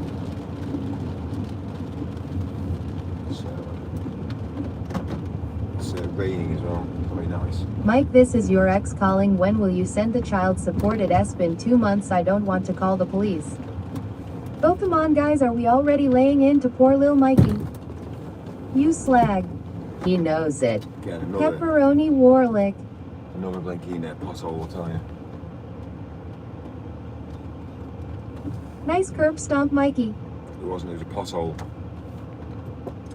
It's raining as well. Very nice. Mike, this is your ex calling. When will you send the child support? It's been 2 months. I don't want to call the police. Oh, come on, guys, are we already laying into poor Lil Mikey? You slag. He knows it. Again, another Pepperoni Warlick. blinky net pothole, I'll tell you. Nice curb stomp, Mikey. It wasn't, it was a pothole.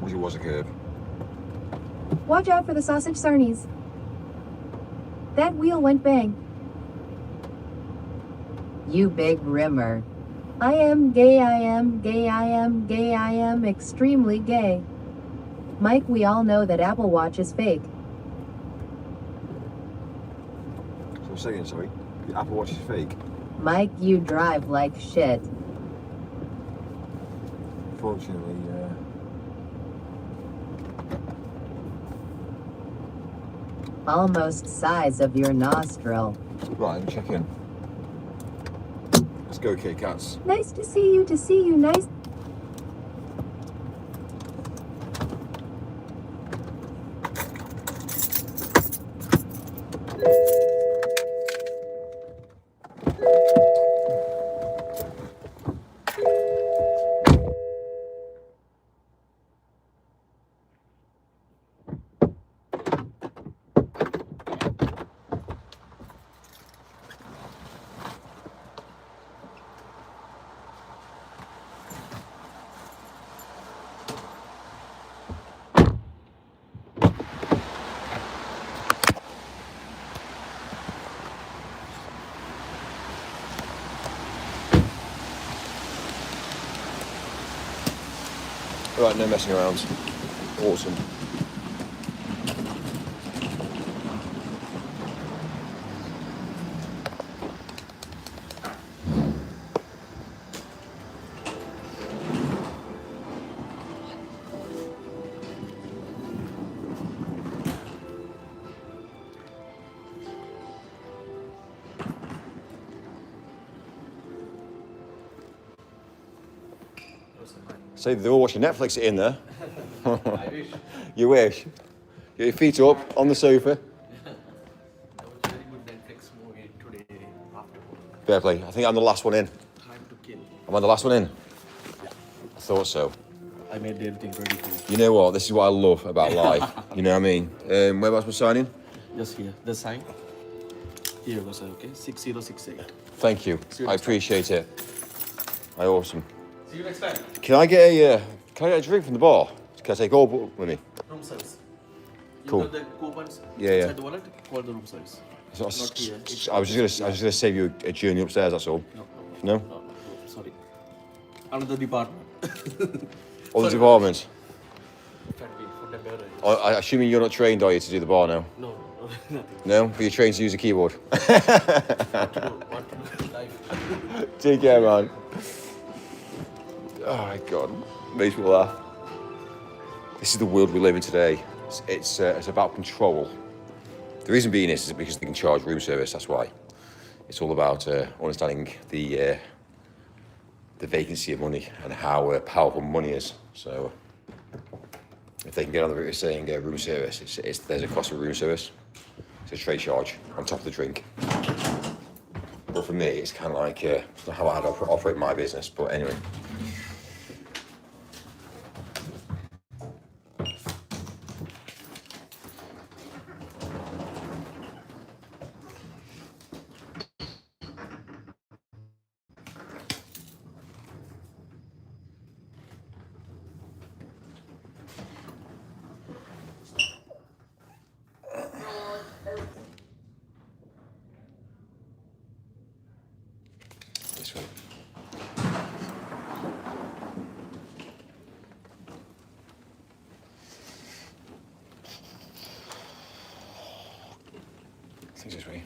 Wish it was a curb. Watch out for the sausage sarnies. That wheel went bang. You big rimmer. I am gay, I am gay, I am gay, I am extremely gay. Mike, we all know that Apple Watch is fake. So I'm saying, sorry, the Apple Watch is fake. Mike, you drive like shit. Unfortunately, Almost size of your nostril. right, let me check in. Let's go, Kit Kats. Nice to see you, nice. Right, no messing around. Awesome. So they're all watching Netflix in there. I wish. You wish. Get your feet up on the sofa. That was a very good Netflix movie today after work. Fair play. I think I'm the last one in. Time to Kill. Am I the last one in? I thought so. I made everything ready for You know what? This is what I love about life. You know what I mean? Whereabouts my signing? you. Just here. The sign. Here goes, okay? 6068. Thank you. See you I next time. appreciate it. Awesome. See you next time. Can I get a drink from the bar? Can I take all with me? Room service. You Cool. got the coupons Yeah, yeah. inside the wallet? Call the room service. So Not here. It's I was just gonna save you a journey upstairs. That's all. No, No? sorry. Another department. Other departments. Can be food and beverage. I assuming you're not trained, are you, to do the bar now? No, nothing. No, but you're trained to use a keyboard. What to do? Life. Take care, man. Oh my God, makes me laugh. This is the world we live in today. It's about control. The reason being is because they can charge room service. That's why. It's all about understanding the vacancy of money and how powerful money is. So if they can get on the route of saying room service, there's a cost of room service. It's a trade charge on top of the drink. But for me, it's kind of like not how I'd operate my business. But anyway. This way. I think this way.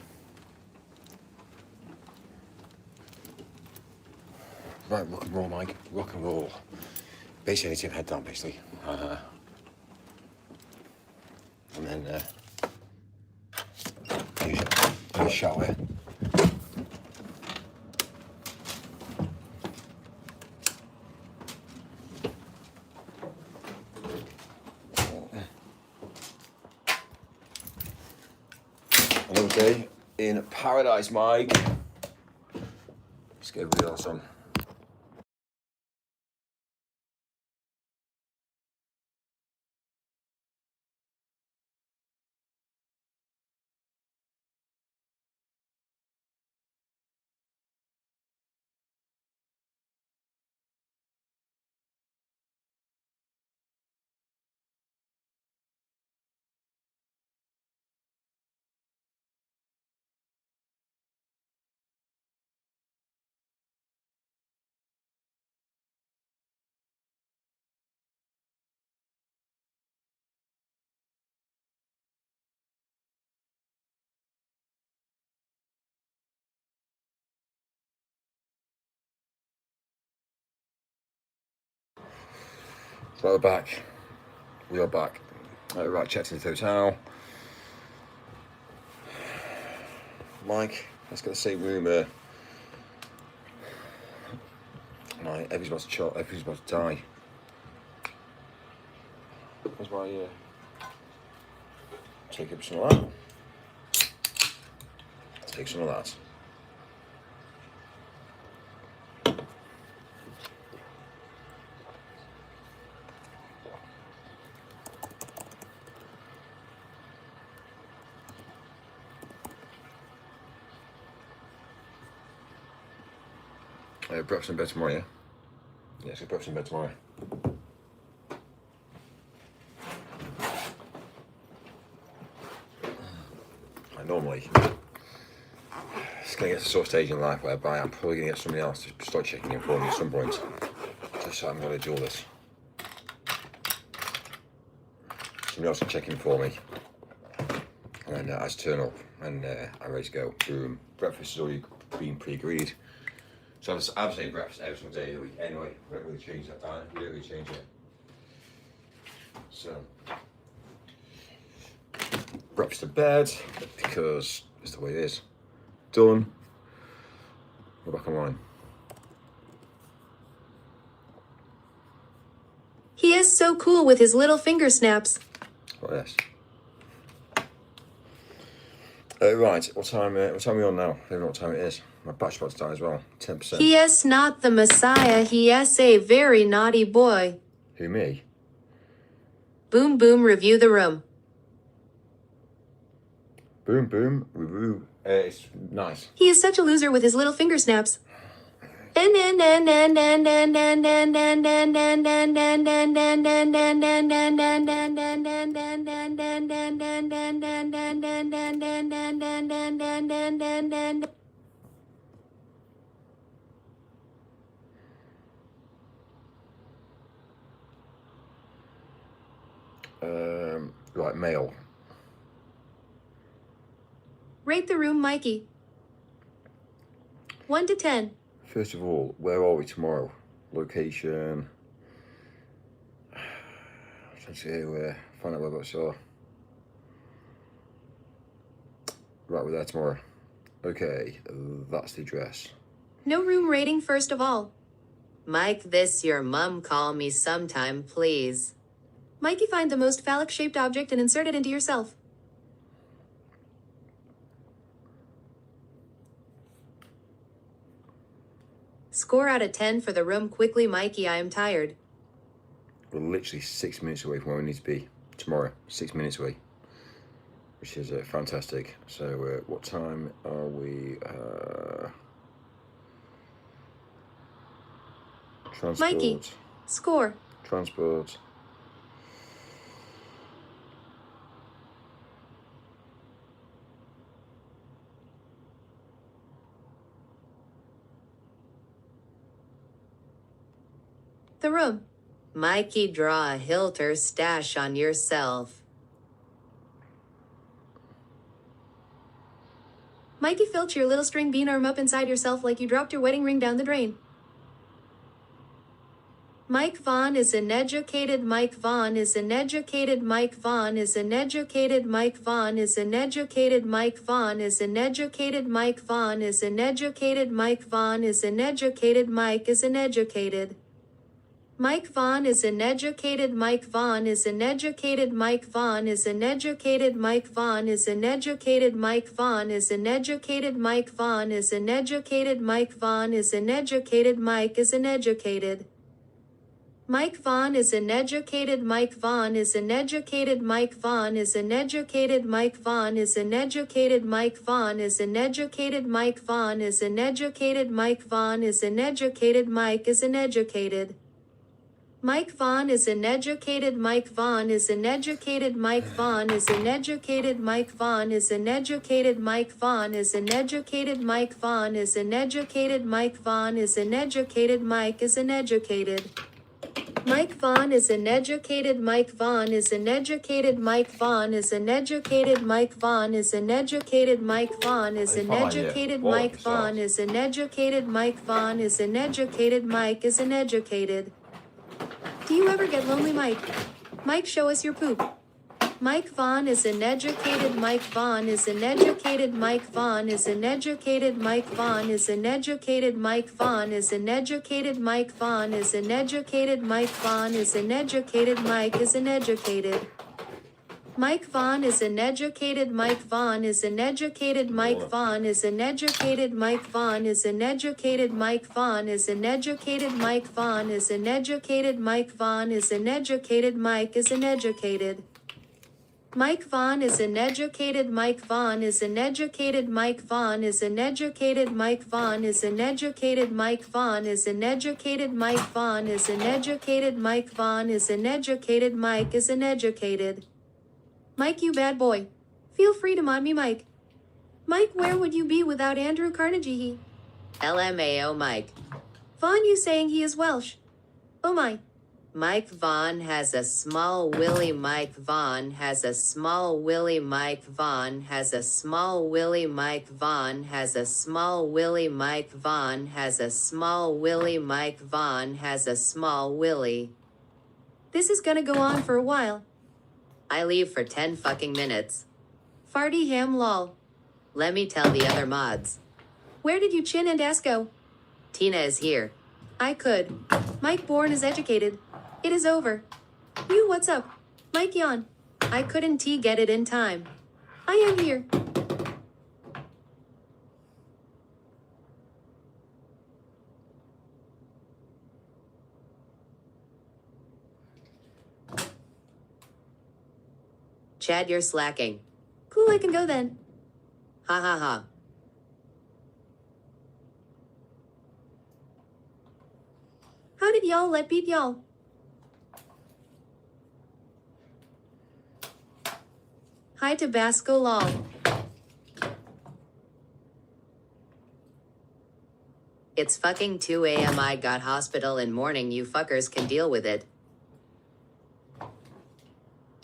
Right, rock and roll, Mike. Rock and roll. Basically, I need to head down, basically. And then do a shower. Another day in paradise, Mike. Let's get everybody else on. So we're back. We are back. Right, checked into the hotel. Mike, let's get the same room. Right, Evie's about to die. Where's my take up some of that. Take some of that. Breakfast in bed tomorrow, yeah? Yeah, let's get breakfast in bed tomorrow. Normally, it's going to get to a sort of stage in life whereby I'm probably going to get somebody else to start checking in for me at some point. Just so I'm going to do all this. Somebody else can check in for me. And then I just turn up and I'm ready to go. Boom. Breakfast has already been pre-agreed. So I'm saying breakfast every single day of the week anyway. We don't really change that time. We don't really change it. So, breakfast to bed, because it's the way it is. Done. We're back online. He is so cool with his little finger snaps. Oh, yes. Right, what time are we on now? I don't know what time it is. My battery's about to die as well. 10%. He is not the Messiah. He is a very naughty boy. Who, me? Boom boom, review the room. Boom, boom, review. It's nice. He is such a loser with his little finger snaps. Right, mail. Rate the room, Mikey. 1 to 10. First of all, where are we tomorrow? Location. Let's see where. Find out where that's are. Right, we're there tomorrow. Okay, that's the address. No room rating first of all. Mike, this your mum call me sometime, please. Mikey, find the most phallic-shaped object and insert it into yourself. Score out of 10 for the room quickly, Mikey. I am tired. We're literally 6 minutes away from where we need to be tomorrow. 6 minutes away, which is fantastic. So what time are we? Transport. Mikey, score. Transport. The room. Mikey, draw a hilt or stash on yourself. Mikey, filch your little string bean arm up inside yourself like you dropped your wedding ring down the drain. Mike Vaughn is an educated. Mike Vaughn is an educated. Mike Vaughn is an educated. Mike Vaughn is an educated. Mike Vaughn is an educated. Mike Vaughn is an educated. Mike Vaughn is an educated. Mike is an educated. Mike Vaughn is an educated. Mike Vaughn is an educated. Mike Vaughn is an educated. Mike Vaughn is an educated. Mike Vaughn is an educated. Mike Vaughn is an educated. Mike Vaughn is an educated. Mike is an educated. Mike Vaughn is an educated. Mike Vaughn is an educated. Mike Vaughn is an educated. Mike Vaughn is an educated. Mike Vaughn is an educated. Mike Vaughn is an educated. Mike Vaughn is an educated. Mike is an educated. Mike Vaughn is an educated. Mike Vaughn is an educated. Mike Vaughn is an educated. Mike Vaughn is an educated. Mike Vaughn is an educated. Mike Vaughn is an educated. Mike Vaughn is an educated. Mike is an educated. Mike Vaughn is an educated. Mike Vaughn is an educated. Mike Vaughn is an educated. Mike Vaughn is an educated. Mike Vaughn is an educated. Mike Vaughn is an educated. Mike Vaughn is an educated. Mike is an educated. Do you ever get lonely, Mike? Mike, show us your poop. Mike Vaughn is an educated. Mike Vaughn is an educated. Mike Vaughn is an educated. Mike Vaughn is an educated. Mike Vaughn is an educated. Mike Vaughn is an educated. Mike Vaughn is an educated. Mike is an educated. Mike Vaughn is an educated. Mike Vaughn is an educated. Mike Vaughn is an educated. Mike Vaughn is an educated. Mike Vaughn is an educated. Mike Vaughn is an educated. Mike Vaughn is an educated. Mike is an educated. Mike Vaughn is an educated. Mike Vaughn is an educated. Mike Vaughn is an educated. Mike Vaughn is an educated. Mike Vaughn is an educated. Mike Vaughn is an educated. Mike Vaughn is an educated. Mike is an educated. Mike, you bad boy. Feel free to mod me, Mike. Mike, where would you be without Andrew Carnegie? LMAO, Mike. Vaughn, you saying he is Welsh? Oh my. Mike Vaughn has a small willy. Mike Vaughn has a small willy. Mike Vaughn has a small willy. Mike Vaughn has a small willy. Mike Vaughn has a small willy. Mike Vaughn has a small willy. This is gonna go on for a while. I leave for 10 fucking minutes. Farty ham lol. Let me tell the other mods. Where did you chin and ass go? Tina is here. I could. Mike Bourne is educated. It is over. You, what's up? Mike yawn. I couldn't get it in time. I am here. Chad, you're slacking. Cool, I can go then. Ha ha ha. How did y'all let beat y'all? Hi Tabasco lol. It's fucking 2 a.m. I got hospital in morning. You fuckers can deal with it.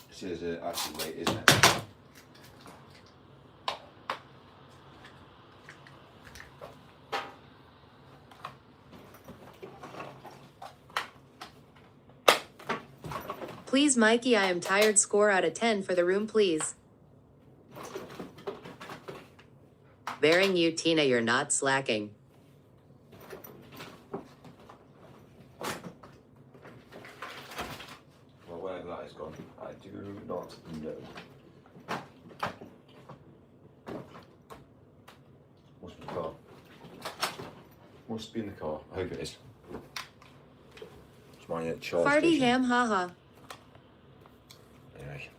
This is actually late, isn't it? Please, Mikey, I am tired. Score out of 10 for the room, please. Bearing you, Tina, you're not slacking. Well, wherever that is gone. Must be the car. Must be in the car. I hope it is. It's my charge Farty station. ham haha. Anyway.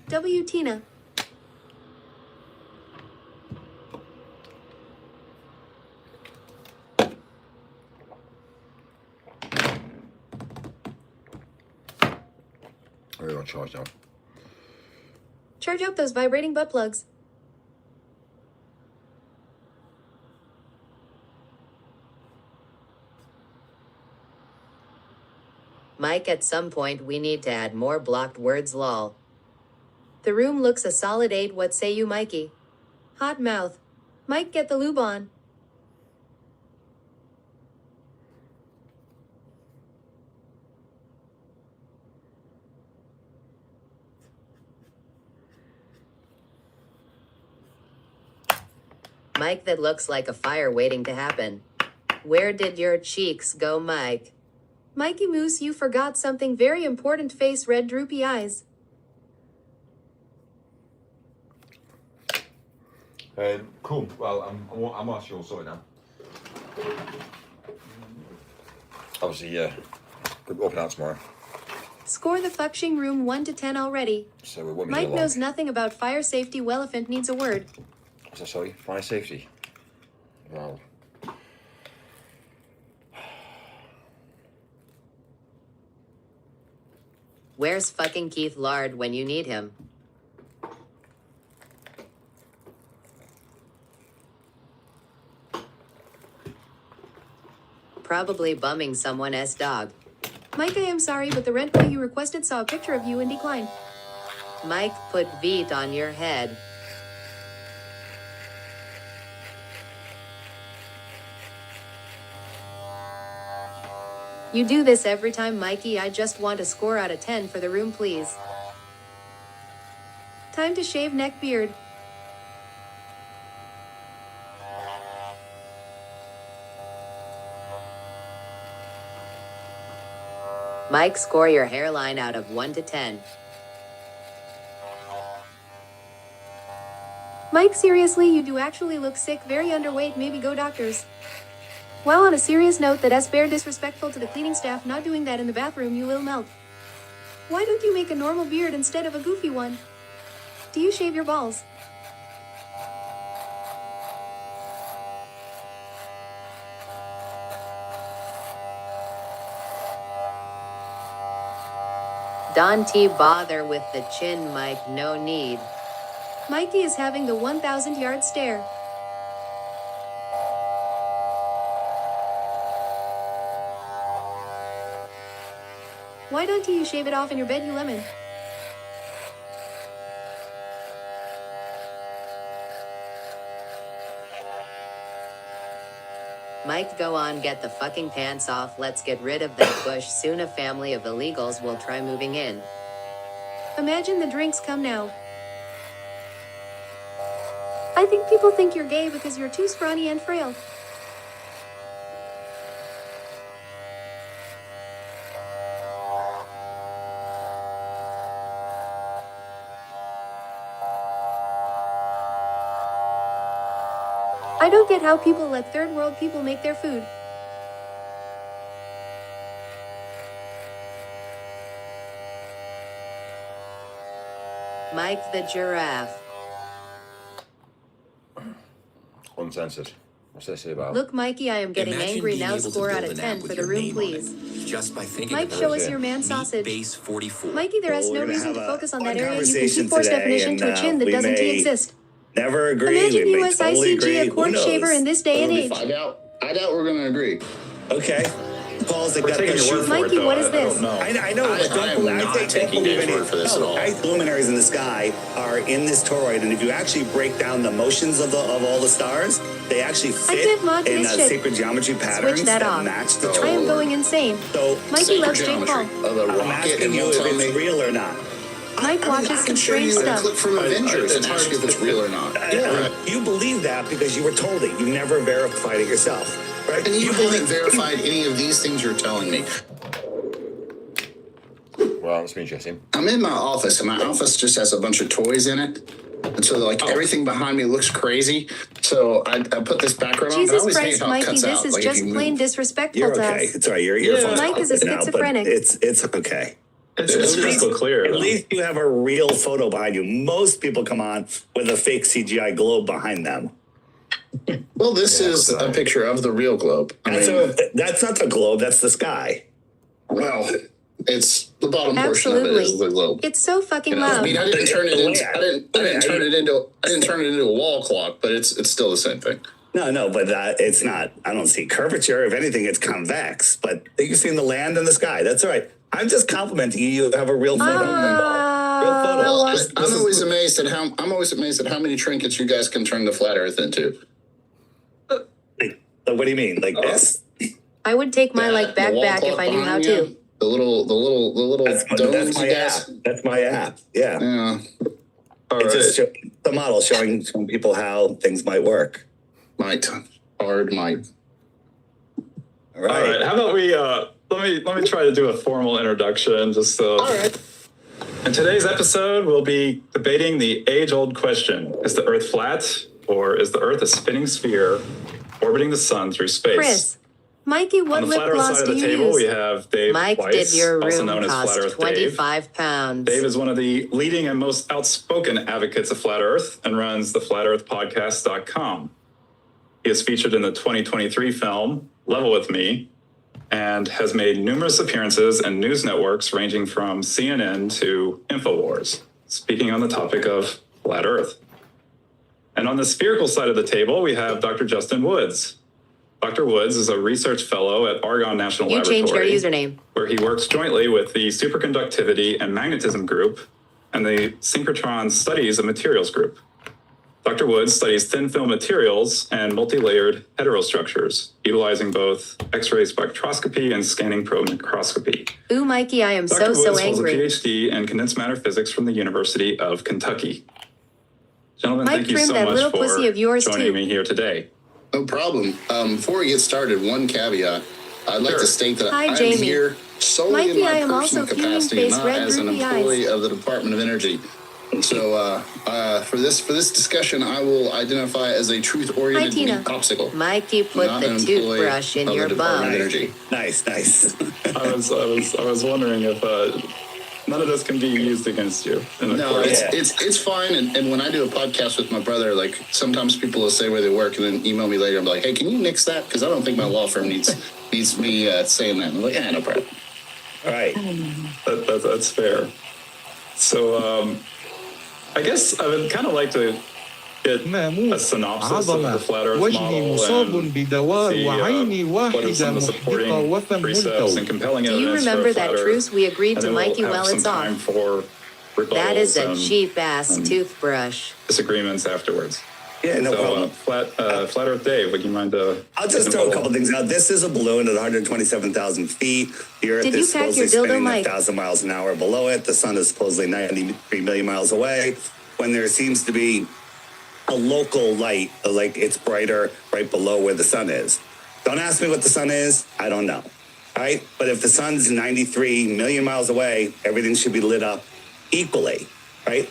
W Tina. We're on charge now. Charge up those vibrating butt plugs. Mike, at some point we need to add more blocked words lol. The room looks a solid 8. What say you, Mikey? Hot mouth. Mike, get the lube on. Mike, that looks like a fire waiting to happen. Where did your cheeks go, Mike? Mikey Moose, you forgot something very important. Face red, droopy eyes. Cool. Well, I'm actually all sorted now. Obviously, we'll open out tomorrow. Score the fucking room 1 to 10 already. So we won't be Mike here long. knows nothing about fire safety. Elephant needs a word. What's that, sorry? Fire safety. Well. Where's fucking Keith Lard when you need him? Probably bumming someone's dog. Mike, I am sorry, but the rent boy you requested saw a picture of you and declined. Mike, put Veet on your head. You do this every time, Mikey. I just want a score out of 10 for the room, please. Time to shave neck beard. Mike, score your hairline out of 1 to 10. Mike, seriously, you do actually look sick, very underweight, maybe go doctors. Well, on a serious note, that's bare disrespectful to the cleaning staff. Not doing that in the bathroom, you will melt. Why don't you make a normal beard instead of a goofy one? Do you shave your balls? Don't bother with the chin, Mike, no need. Mikey is having the 1,000-yard stare. Why don't you shave it off in your bed, you lemon? Mike, go on, get the fucking pants off. Let's get rid of that bush. Soon a family of illegals will try moving in. Imagine the drinks come now. I think people think you're gay because you're too scrawny and frail. I don't get how people let third world people make their food. Mike the giraffe. Uncensored. What's that say about? Look, Mikey, I am getting Imagine angry being now. able to Score out build of an 10 app for with the your room, name on it. please. Just by thinking Mike, about show it. us your man sausage. Base 44. Mikey, there is Well, no we're gonna reason to have a focus on fun that area. You can conversation keep force today, definition to a and, chin that we doesn't may exist. Never agree. Imagine we may totally agree. USICG a cord Who shaver knows? in this day and age. I doubt we're gonna agree. Okay. Paul's the gut taking your word for Mikey, it, though. what is I this? don't know. I know, but I am not taking Dave's word for this at all. Luminaries in the sky are in this toroid, and if you actually break down the motions of all the stars, they actually fit can't mod in this shit. sacred geometry patterns that off. match the I am toroid. going insane. So Mikey Sacred loves Jake geometry Paul. of a I'm rocket, asking and you you'll if tell it's me. real or not. Mike watches I some can show strange you a stuff. clip from Avengers and ask if it's real or not. Yeah. You believe that because you were told it. You never verified it yourself, right? And you haven't verified any of these things you're telling me. Well, that's been interesting. I'm in my office, and my office just has a bunch of toys in it. And so like everything behind me looks crazy. So I put this background on. I Jesus always hate Christ, how it Mikey, cuts this out, is like, if just you plain move. disrespectful You're to okay. us. It's all right. Your earphones Mike is a now, but schizophrenic. it's okay. It's crystal clear. At though. least you have a real photo behind you. Most people come on with a fake CGI globe behind them. Well, this is a picture of the real globe. I mean, That's not the globe. That's the sky. well, it's the bottom portion of it Absolutely. is the globe. It's so fucking You know, I loud. mean, I didn't turn it into a wall clock, but it's still the same thing. No, but it's not. I don't see curvature. If anything, it's convex. But you see the land and the sky. That's all right. I'm just complimenting you. You have a real photo. Real photo. Well, I'm always amazed at how many trinkets you guys can turn the flat Earth into. What do you mean? Like this? I would take my The back wall back if clock I knew how behind to. you, The little That's domes my you app. guys. That's my app. Yeah. Yeah, All It's right. just the model showing people how things might work. might. All All All right. How about we let me try to do a formal introduction. Just so. All right. In today's episode, we'll be debating the age-old question: is the Earth flat, or is the Earth a spinning sphere orbiting the sun through space? Chris, Mikey, what On the lip flat Earth gloss side do of the you table, use? we have Dave Mike, Weiss, did your also room known as Flat cost Earth Dave. 25 pounds? Dave is one of the leading and most outspoken advocates of Flat Earth and runs the flatearthpodcast.com. He is featured in the 2023 film Level With Me and has made numerous appearances in news networks ranging from CNN to InfoWars, speaking on the topic of Flat Earth. And on the spherical side of the table, we have Dr. Justin Woods. Dr. Woods is a research fellow at Argonne National You changed your Laboratory, username. where he works jointly with the Superconductivity and Magnetism Group and the Synchrotron Studies of Materials Group. Dr. Woods studies thin film materials and multi-layered heterostructures, utilizing both X-ray spectroscopy and scanning probe microscopy. Ooh, Mikey, I am Dr. so Woods holds a angry. PhD in condensed matter physics from the University of Kentucky. Gentlemen, Mike thank you trimmed so that much little for pussy of yours, joining too. me here today. No problem. Before we get started, one caveat. I'd like Sure. to state that Hi, I'm Jamie. here solely Mikey, in my I am personal also fuming capacity, face, not red, as an droopy employee eyes. of the Department of Energy. So for this discussion, I will identify as a truth-oriented Hi, Tina. popsicle. Mikey put Not the an employee toothbrush in of the your Department of bum. Energy. Nice. I was wondering if none of this can be used against you. In the No, court. it's fine. And when I do a podcast with my brother, like sometimes people will say where they work and then email me later. I'm like, hey, can you nix that? Because I don't think my law firm needs me saying that. I'm like, yeah, no problem. All right. That's fair. So, I guess I would kind of like to get a synopsis of the Flat Earth وجهي مصاب model and بدواء see وعيني what are some واحدة of the supporting محدقة precepts and وفم compelling Do you evidence remember for Flat that Earth. truce we agreed And to, then we'll Mikey, have while some it's time off? for That is rebuttals a and cheap-ass toothbrush. disagreements afterwards. Yeah, no So, problem. Flat Earth Dave, would you mind? I'll just throw a couple things out. This is a balloon at 127,000 feet. The Earth Did you is pack supposedly your dildo, spinning Mike? 1,000 miles an hour below it. The sun is supposedly 93 million miles away. When there seems to be a local light, like it's brighter right below where the sun is. Don't ask me what the sun is. I don't know. All right. But if the sun's 93 million miles away, everything should be lit up equally. Right.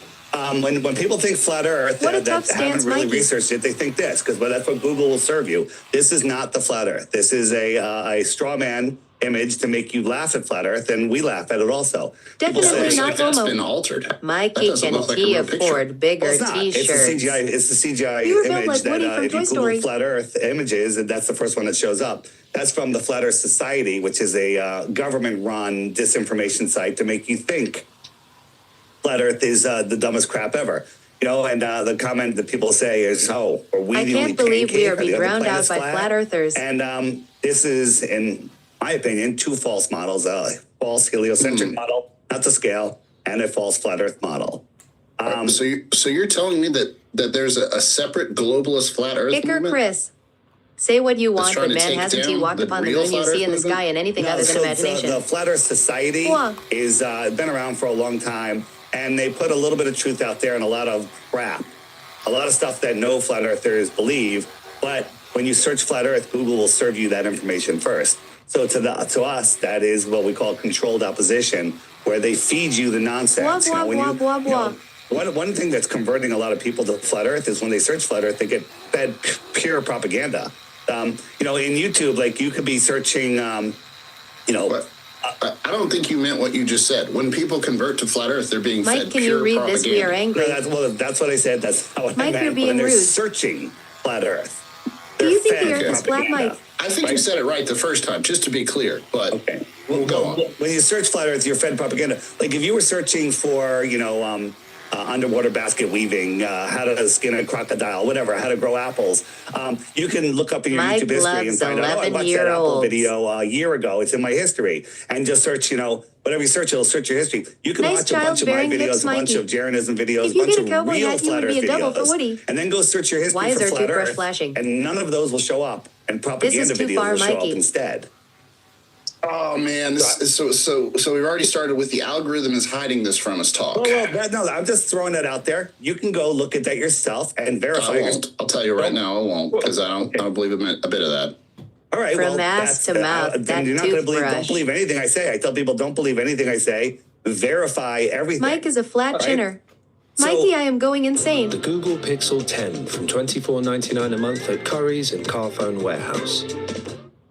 When people think flat Earth What a that tough stance, haven't really Mikey. researched it, they think this, because that's what Google will serve you. This is not the flat Earth. This is a straw man image to make you laugh at flat Earth, and we laugh at it also. People Definitely say- not Like that's homo. been altered. That Mikey, doesn't can look like a he real picture. afford bigger Well, it's not. It's the t-shirts? CGI. It's the CGI You were built image like that Woody from if you Toy Google Story. flat Earth images, and that's the first one that shows up. That's from the Flat Earth Society, which is a government-run disinformation site to make you think flat Earth is the dumbest crap ever. You know, and the comment that people say is, "Oh, are we I the only can't believe we pancake? are being the other drowned out planets by flat earthers." And this is, in my opinion, two false models: a false heliocentric model, not to scale, and a false flat Earth model. So you're telling me that there's a separate globalist flat Earth Icker movement? Chris. Say what you want, trying but to man, take hasn't he down walked the upon the real moon you flat see Earth in the movement? sky and anything other than so imagination? The Flat Earth Society What? is been around for a long time, and they put a little bit of truth out there and a lot of crap, a lot of stuff that no flat earthers believe. But when you search flat Earth, Google will serve you that information first. So to us, that is what we call controlled opposition, where they feed you the nonsense. Blah, blah, when blah, blah, blah. One thing that's converting a lot of people to flat Earth is when they search flat Earth, they get fed pure propaganda. In YouTube, like you could be searching, But I don't think you meant what you just said. When people convert to flat Earth, they're being Mike, fed can pure you read propaganda. this? We are angry. that's what I said. That's not what Mike, I meant. you're being when they're rude. searching flat Earth. Do you think they're the fed Earth is flat, propaganda. Mike? I think you said it right the first time, just to be clear. But Okay. go on. When you search flat Earth, you're fed propaganda. Like if you were searching for, underwater basket weaving, how to skin a crocodile, whatever, how to grow apples, you can look up in your Mike YouTube history and loves find out, I watched that apple 11-year-olds. video a year ago. It's in my history. And just search, whatever you search, it'll search your history. You can Nice watch a bunch of my childbearing hips, videos, a bunch Mikey. of Jeranism videos, If a you bunch get a of cowboy real hat, you flat would Earth be a double for videos. Woody. And then go search your history Why is for our flat toothbrush Earth. flashing? And none of those will show up. And propaganda too videos far, will show Mikey. up instead. Oh man, so we've already started with the algorithm is hiding this from us talk. No, I'm just throwing that out there. You can go look at that yourself and verify. I won't. I'll tell you right now, I won't, because I don't believe a bit of that. All right. From ass to mouth, then that you're not going to believe. Don't toothbrush. believe anything I say. I tell people don't believe anything I say. Verify everything. Mike is a flat All right. chinner. So- Mikey, I am going insane. The Google Pixel 10 from $24.99 a month at Curry's and Carphone Warehouse.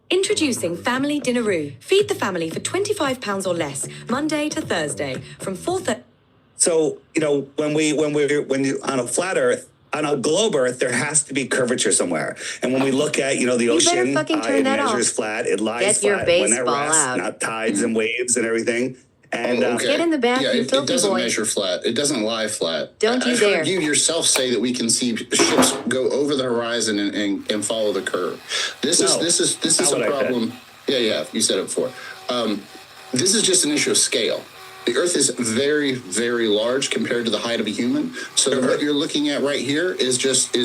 Introducing Family Dinneroo. Feed the family for £25 or less, Monday to Thursday, from 4:30. So when you on a flat Earth. On a globe Earth, there has to be curvature somewhere. And when we look at, the better ocean, fucking turn it that measures off. flat, it lies Get your flat when it baseball rests, out. not tides and waves and everything. And Okay. Get in the bath, Yeah, you it filthy doesn't boy. measure flat. It doesn't lie flat. Don't you I've dare. heard you yourself say that we can see ships go over the horizon and follow the curve. This is not a what I said. problem. Yeah, you said it before. This is just an issue of scale. The Earth is very, very large compared to the height of a human. So what you're looking at right here is just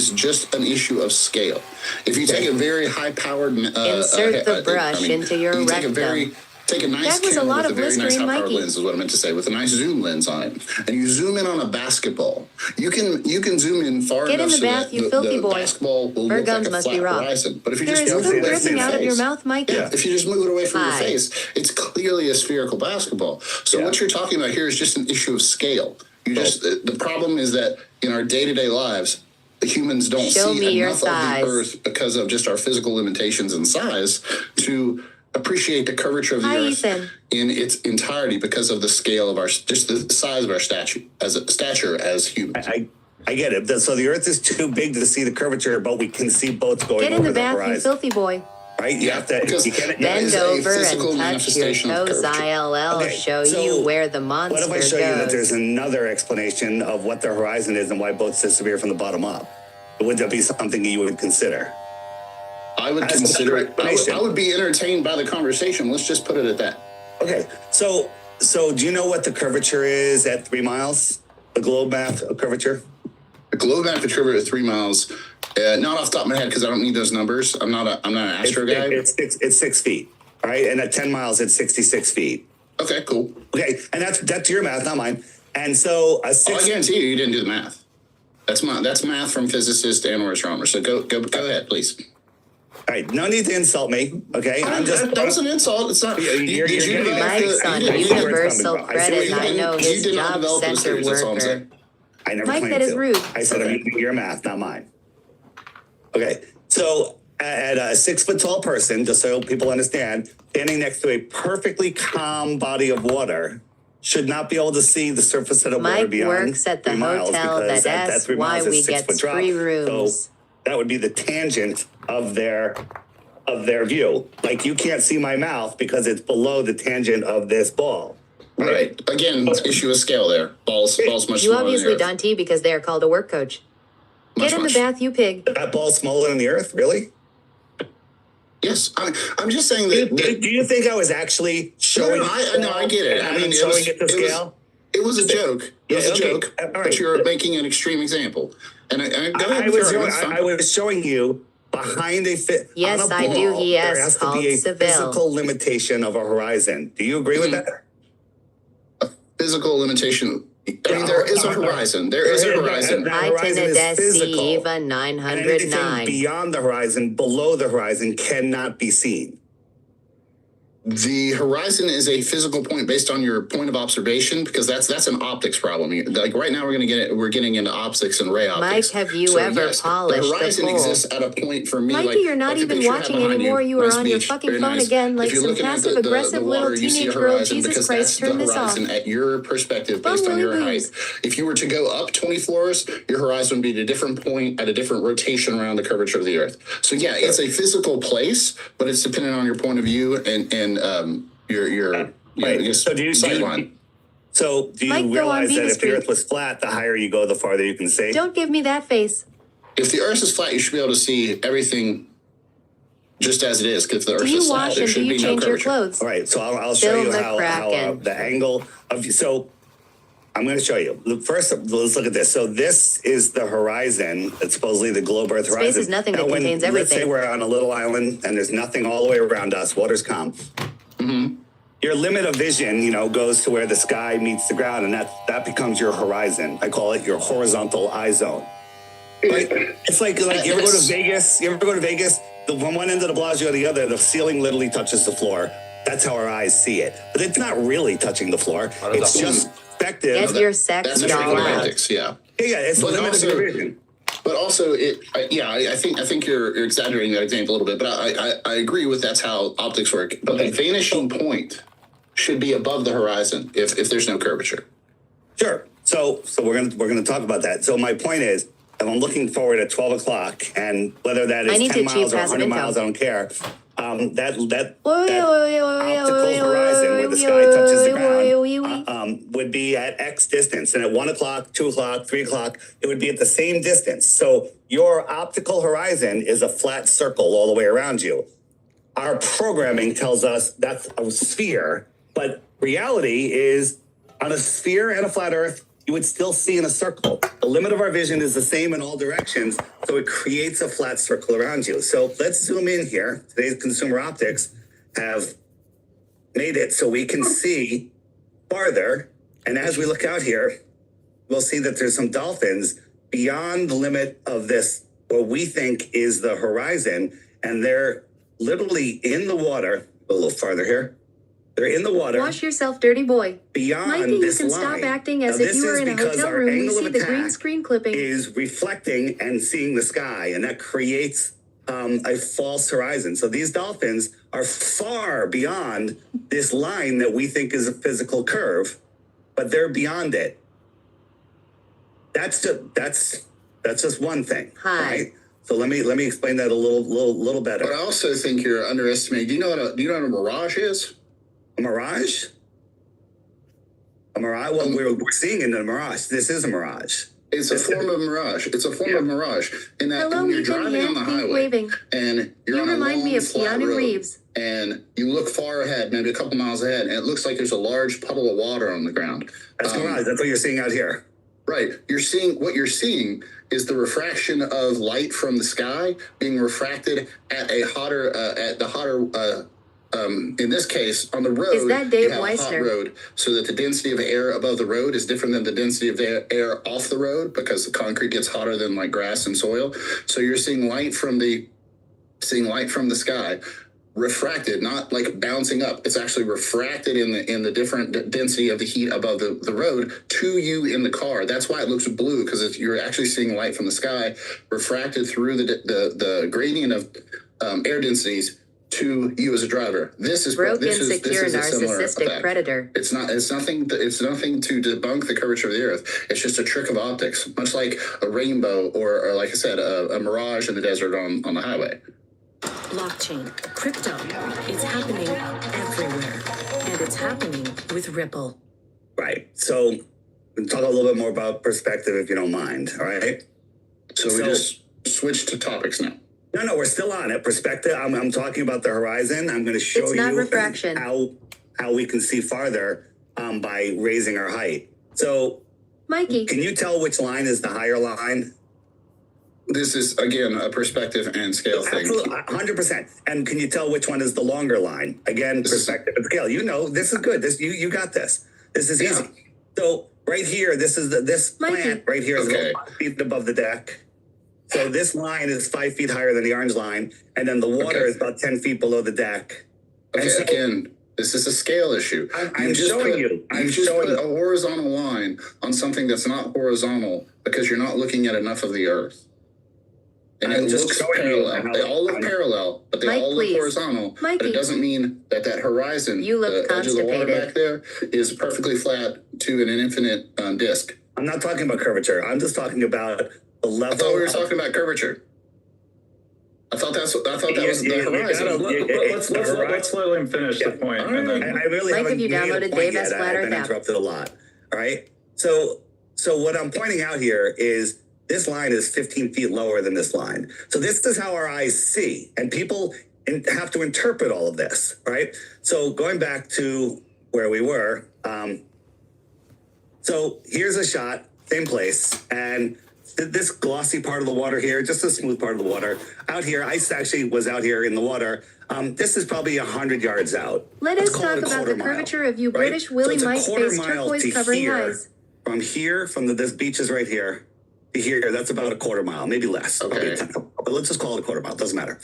an issue of scale. If you take a very high-powered Insert the brush into your you rectum. Take a nice That was a camera lot with a of very nice Listerine, high-powered Mikey. lens is what I meant to say, with a nice zoom lens on it, and you zoom in on a basketball. You can zoom in far Get in enough the so bath, that you filthy the boy. basketball will Her look gums like a must be flat raw. horizon. But if you There just is move poop it away dripping from your out of your face, mouth, Mikey. yeah, if you just move it away from your Hi. face, it's clearly a spherical basketball. So what you're talking about here is just an issue of scale. The problem is that in our day-to-day lives, the humans don't Show see me your enough of thighs. the Earth because of just our physical limitations and size to appreciate the curvature of the Hi, Earth Ethan. in its entirety because of the scale of just the size of our stature as humans. I get it. So the Earth is too big to see the curvature, but we can see boats going Get in over the bath, you horizon. filthy boy. Right? You have to. Because You can't, that Bend is a over physical and touch your manifestation of toes. curvature. ILL Okay, show so you where the monster What if I show you that there's goes. another explanation of what the horizon is and why boats disappear from the bottom up? Would that be something you would consider? I would That's consider another it. explanation. I would be entertained by the conversation. Let's just put it at that. Okay, so do you know what the curvature is at 3 miles? The globe math of curvature? The globe math curvature at 3 miles. Not off the top of my head because I don't need those numbers. I'm not an astro guy. It's 6 feet. All right, and at 10 miles, it's 66 feet. Okay, cool. Okay, and that's your math, not mine. And so I guarantee you didn't do the math. That's math from physicists and astronomers. So go ahead, please. All right, no need to insult me. Okay, That was an insult. It's not. You're getting Mike's on you didn't- universal I see credit. what you I did. know You his did not job develop those center theories, that's all I'm worker. saying. I never Mike, claimed that is to. rude. I said I'm using your math, not mine. Okay, so at a 6 foot tall person, just so people understand, standing next to a perfectly calm body of water should not be able to see the surface of the water Mike beyond works at the 3 miles hotel because that at 3 why miles is we 6 get foot drop. free rooms. So that would be the tangent of their view. Like you can't see my mouth because it's below the tangent of this ball. Right. Again, issue of scale there. Balls much You smaller obviously than the Earth. Dante because they are called a work coach. Get in the bath, you pig. That ball's smaller than the Earth, really? Yes, I'm just saying Do that. you think I was actually showing? I get it. I mean, showing it to scale. It was a joke. It was a joke. All right. But you're making an extreme example. And go ahead. I was showing you behind a fit. Yes, on a I ball, do. He there has has to called be a Seville. physical limitation of a horizon. Do you agree with that? Physical limitation. I mean, there is a horizon. There is a horizon. The horizon is physical. Eva And anything 909. beyond the horizon, below the horizon, cannot be seen. The horizon is a physical point based on your point of observation, because that's an optics problem. Like right now, we're getting into optics and ray optics. Mike, have you ever polished the horizon the pole? exists at a point for me. Mikey, like, you're not like the even picture I have watching behind anymore. You are nice on your beach, fucking very phone nice. again, like If you're some looking at passive the aggressive little water, you see teenage a girl. horizon, Jesus because Christ, that's turn the this off. horizon at your perspective based Bum on your Willy height. Boos. If you were to go up 20 floors, your horizon would be at a different point, at a different rotation around the curvature of the Earth. So yeah, it's a physical place, but it's dependent on your point of view and your Right. So do you sightline. So do you Mike, go on, realize be that the if the street. Earth was flat, the higher you go, the farther you can see? Don't give me that face. If the Earth is flat, you should be able to see everything just as it is. Because the Earth Do you is flat, wash there and do should you be no change your curvature. clothes? All right. So I'll show Bill you how McCracken. the angle of. So I'm going to show you. Look, first, let's look at this. So this is the horizon. It's supposedly the globe Earth horizon. Space is nothing that Now, contains Let's say everything. we're on a little island and there's nothing all the way around us. Water's calm. Your limit of vision, goes to where the sky meets the ground, and that becomes your horizon. I call it your horizontal eye zone. Right? It's like you ever go to Vegas? You ever go to Vegas? From one end of the Bellagio to the other, the ceiling literally touches the floor. That's how our eyes see it. But it's not really touching the floor. It's just perspective. Get your sex That's doll out. semantics, yeah. Yeah, it's the But limit of also- your vision. But also, I think you're exaggerating that example a little bit. But I agree with that's how optics work. But the vanishing point should be above the horizon if there's no curvature. Sure. So we're gonna talk about that. So my point is, if I'm looking forward at 12 o'clock, and whether that I is need 10 to achieve miles or passive 100 income. miles, I don't care. That Optical optical horizon where the sky touches the ground would be at X distance. And at 1 o'clock, 2 o'clock, 3 o'clock, it would be at the same distance. So your optical horizon is a flat circle all the way around you. Our programming tells us that's a sphere, but reality is on a sphere and a flat Earth, you would still see in a circle. The limit of our vision is the same in all directions, so it creates a flat circle around you. So let's zoom in here. Today's consumer optics have made it so we can see farther. And as we look out here, we'll see that there's some dolphins beyond the limit of this, what we think is the horizon, and they're literally in the water. A little farther here. They're in the water. Wash yourself, dirty boy. Beyond Mikey, you this can line. stop acting as Now, if you this were is in a because hotel our room. We angle see of the green attack screen clipping. is reflecting and seeing the sky, and that creates a false horizon. So these dolphins are far beyond this line that we think is a physical curve, but they're beyond it. That's just one thing. Hi. Right? So let me explain that a little better. But I also think you're underestimating. Do you know what a mirage is? A mirage? A mirage? Well, we're seeing in a mirage. This is a mirage. It's a form of mirage. It's a form of mirage. In that Hello, when you're Ethan, driving on the hand, pink highway waving. and you're You on a remind long, me of flat Keanu road, Reeves. and you look far ahead, maybe a couple miles ahead, and it looks like there's a large puddle of water on the ground. That's mirage. That's what you're seeing out here. Right. What you're seeing is the refraction of light from the sky being refracted at in this case, on the road. Is that Dave you have a hot Weissner? road, so that the density of air above the road is different than the density of the air off the road, because the concrete gets hotter than like grass and soil. So you're seeing light from the sky refracted, not like bouncing up. It's actually refracted in the different density of the heat above the road to you in the car. That's why it looks blue, because you're actually seeing light from the sky refracted through the gradient of air densities to you as a driver. This is Broke, this insecure, is a similar narcissistic effect. predator. It's nothing to debunk the curvature of the Earth. It's just a trick of optics, much like a rainbow or like I said, a mirage in the desert on the highway. Blockchain, crypto, it's happening everywhere. And it's happening with Ripple. Right. So we'll talk a little bit more about perspective, if you don't mind. All right. So we just switched to topics now. No, we're still on it. Perspective. I'm talking about the horizon. I'm going to show It's not you refraction. how we can see farther by raising our height. So, Mikey, can you tell which line is the higher line? This is, again, a perspective and scale thing. Absolutely, 100%. And can you tell which one is the longer line? Again, perspective and scale. You know, this is good. You got this. This is easy. So right here, this Mikey. plant right here is Okay. about 5 feet above the deck. So this line is 5 feet higher than the orange line, and then the water Okay. is about 10 feet below the deck. Okay, And so again, This is a scale issue. I'm showing you. I'm You just showing put a horizontal line on something that's not horizontal because you're not looking at enough of the Earth. And I'm it just looks showing you parallel. how- They all look parallel, but they Mike, all look please. horizontal. But Mikey. it doesn't mean that horizon, You look the edge of the water constipated. back there, is perfectly flat to an infinite disk. I'm not talking about curvature. I'm just talking about the level. I thought we were talking about curvature. I thought that was the horizon. Let's let him finish the point. And then, I really Mike, haven't have you made a downloaded point Dave yet. S. Flat I've Earth been app? interrupted a lot. All right. So what I'm pointing out here is this line is 15 feet lower than this line. So this is how our eyes see, and people have to interpret all of this, right? So going back to where we were, so here's a shot, same place, and this glossy part of the water here, just a smooth part of the water. Out here, ice actually was out here in the water. This is probably 100 yards out. Let Let's us call it talk a about the quarter mile, curvature of you right? British Willie So Mike it's a quarter face mile turquoise to covering here. eyes. This beach is right here to here. That's about a quarter mile, maybe less. Okay. But let's just call it a quarter mile. Doesn't matter.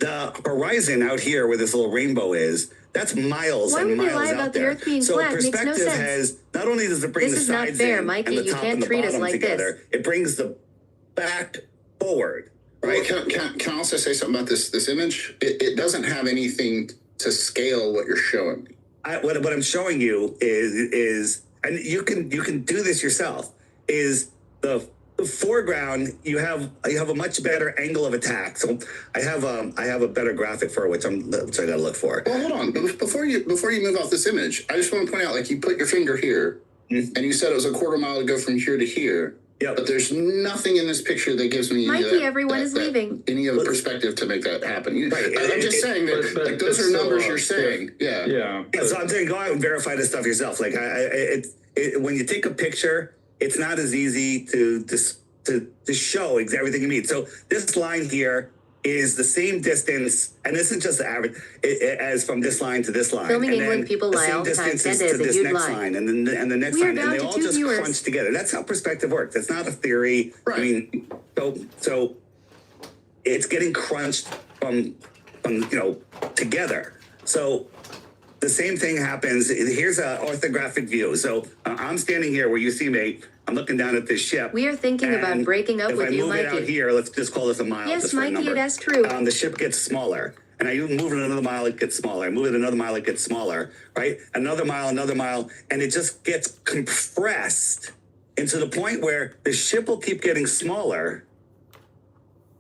The horizon out here where this little rainbow is, that's miles Why and would they miles lie out about the there. Earth being so flat? Makes no perspective sense. has, not only does it bring This the is not sides fair, in Mikey. and the You top can't and the treat us bottom like together, this. it brings the back forward. Right. Right? Can I also say something about this image? It doesn't have anything to scale what you're showing me. What I'm showing you is and you can do this yourself, is the foreground. You have a much better angle of attack. So I have a better graphic for it, which I gotta look for. Well, hold on. Before you move off this image, I just want to point out, like, you put your finger here, and you said it was a quarter mile to go from here to here. Yeah, But there's nothing in this picture that gives me any of Mikey, that, everyone is leaving. any of the perspective to make that happen. Right. I'm just saying that, but like, those it's are still, numbers you're saying. Yeah. yeah. So I'm saying go out and verify this stuff yourself. Like when you take a picture, it's not as easy to show everything you need. So this line here is the same distance, and this is just the average, as from this line to this line. Filming and England then people the lie same all the time. distance Send is it to as a this huge next lie. line, and the next We are line, down and they to all 2 just viewers. crunch together. That's how perspective works. It's not a theory. Right. I mean, so it's getting crunched from together. So the same thing happens. Here's an orthographic view. So I'm standing here where you see me. I'm looking down at this ship. We are thinking about and breaking up if with I you, move it out Mikey. here, let's just call this a mile. Yes, just for a Mikey, number. that's true. The ship gets smaller. And I move it another mile, it gets smaller. I move it another mile, it gets smaller, right? Another mile, and it just gets compressed into the point where the ship will keep getting smaller,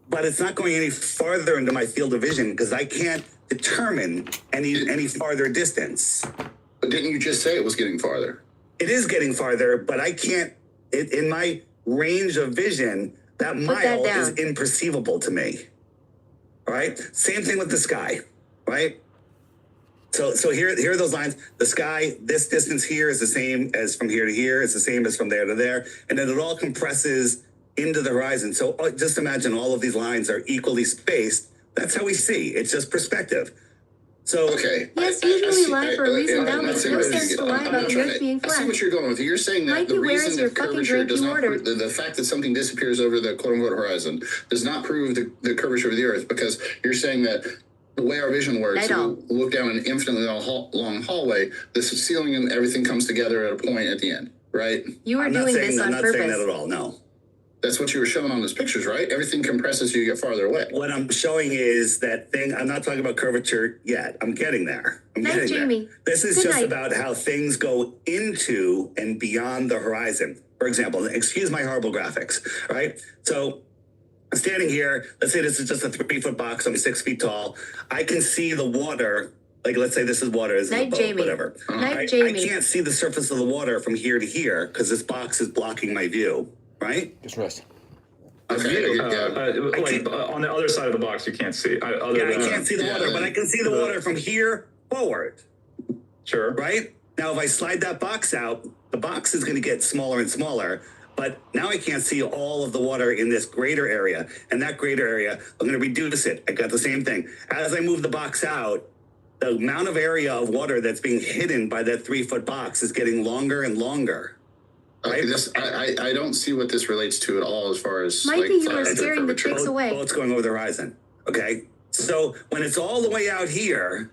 but it's not going any farther into my field of vision because I can't determine any farther distance. But didn't you just say it was getting farther? It is getting farther, but I can't, in my range of vision, that that mile down. is imperceivable to me. All right? Same thing with the sky, right? So here are those lines. The sky, this distance here is the same as from here to here. It's the same as from there to there. And then it all compresses into the horizon. So just imagine all of these lines are equally spaced. That's how we see. It's just perspective. So Okay. Yes, I usually see. lie for a reason. Now I'm not makes saying no where sense you to get- lie I'm about not the trying Earth to- being I see flat. what you're going with. You're saying that Mikey, the where is reason your that fucking curvature drink does you not ordered? the fact that something disappears over the quote unquote horizon does not prove the curvature of the Earth, because you're saying that the way our vision works, Right on. we look down an infinitely long hallway, the ceiling and everything comes together at a point at the end, right? You are I'm not doing saying this on I'm not saying that purpose. at all. No. That's what you were showing on those pictures, right? Everything compresses, you get farther away. What I'm showing is that thing. I'm not talking about curvature yet. I'm getting there. Night, Jamie. This is Good just night. about how things go into and beyond the horizon. For example, excuse my horrible graphics, right? So I'm standing here. Let's say this is just a 3-foot box. I'm 6 feet tall. I can see the water. Like, let's say this is water. This is a Night, boat, Jamie. whatever. Night, I Jamie. can't see the surface of the water from here to here because this box is blocking my view, right? Just rest. Okay, yeah. On the other side of the box, you can't see. I can't see the water, but I can see the water from here forward. Sure. Right? Now, if I slide that box out, the box is going to get smaller and smaller, but now I can't see all of the water in this greater area. And that greater area, I'm going to reduce it. I got the same thing. As I move the box out, the amount of area of water that's being hidden by that 3-foot box is getting longer and longer. Okay, I don't see what this relates to at all as far as Mikey, you flat are earth or scaring the curvature. chicks away. Boats going over the horizon. Okay? So when it's all the way out here,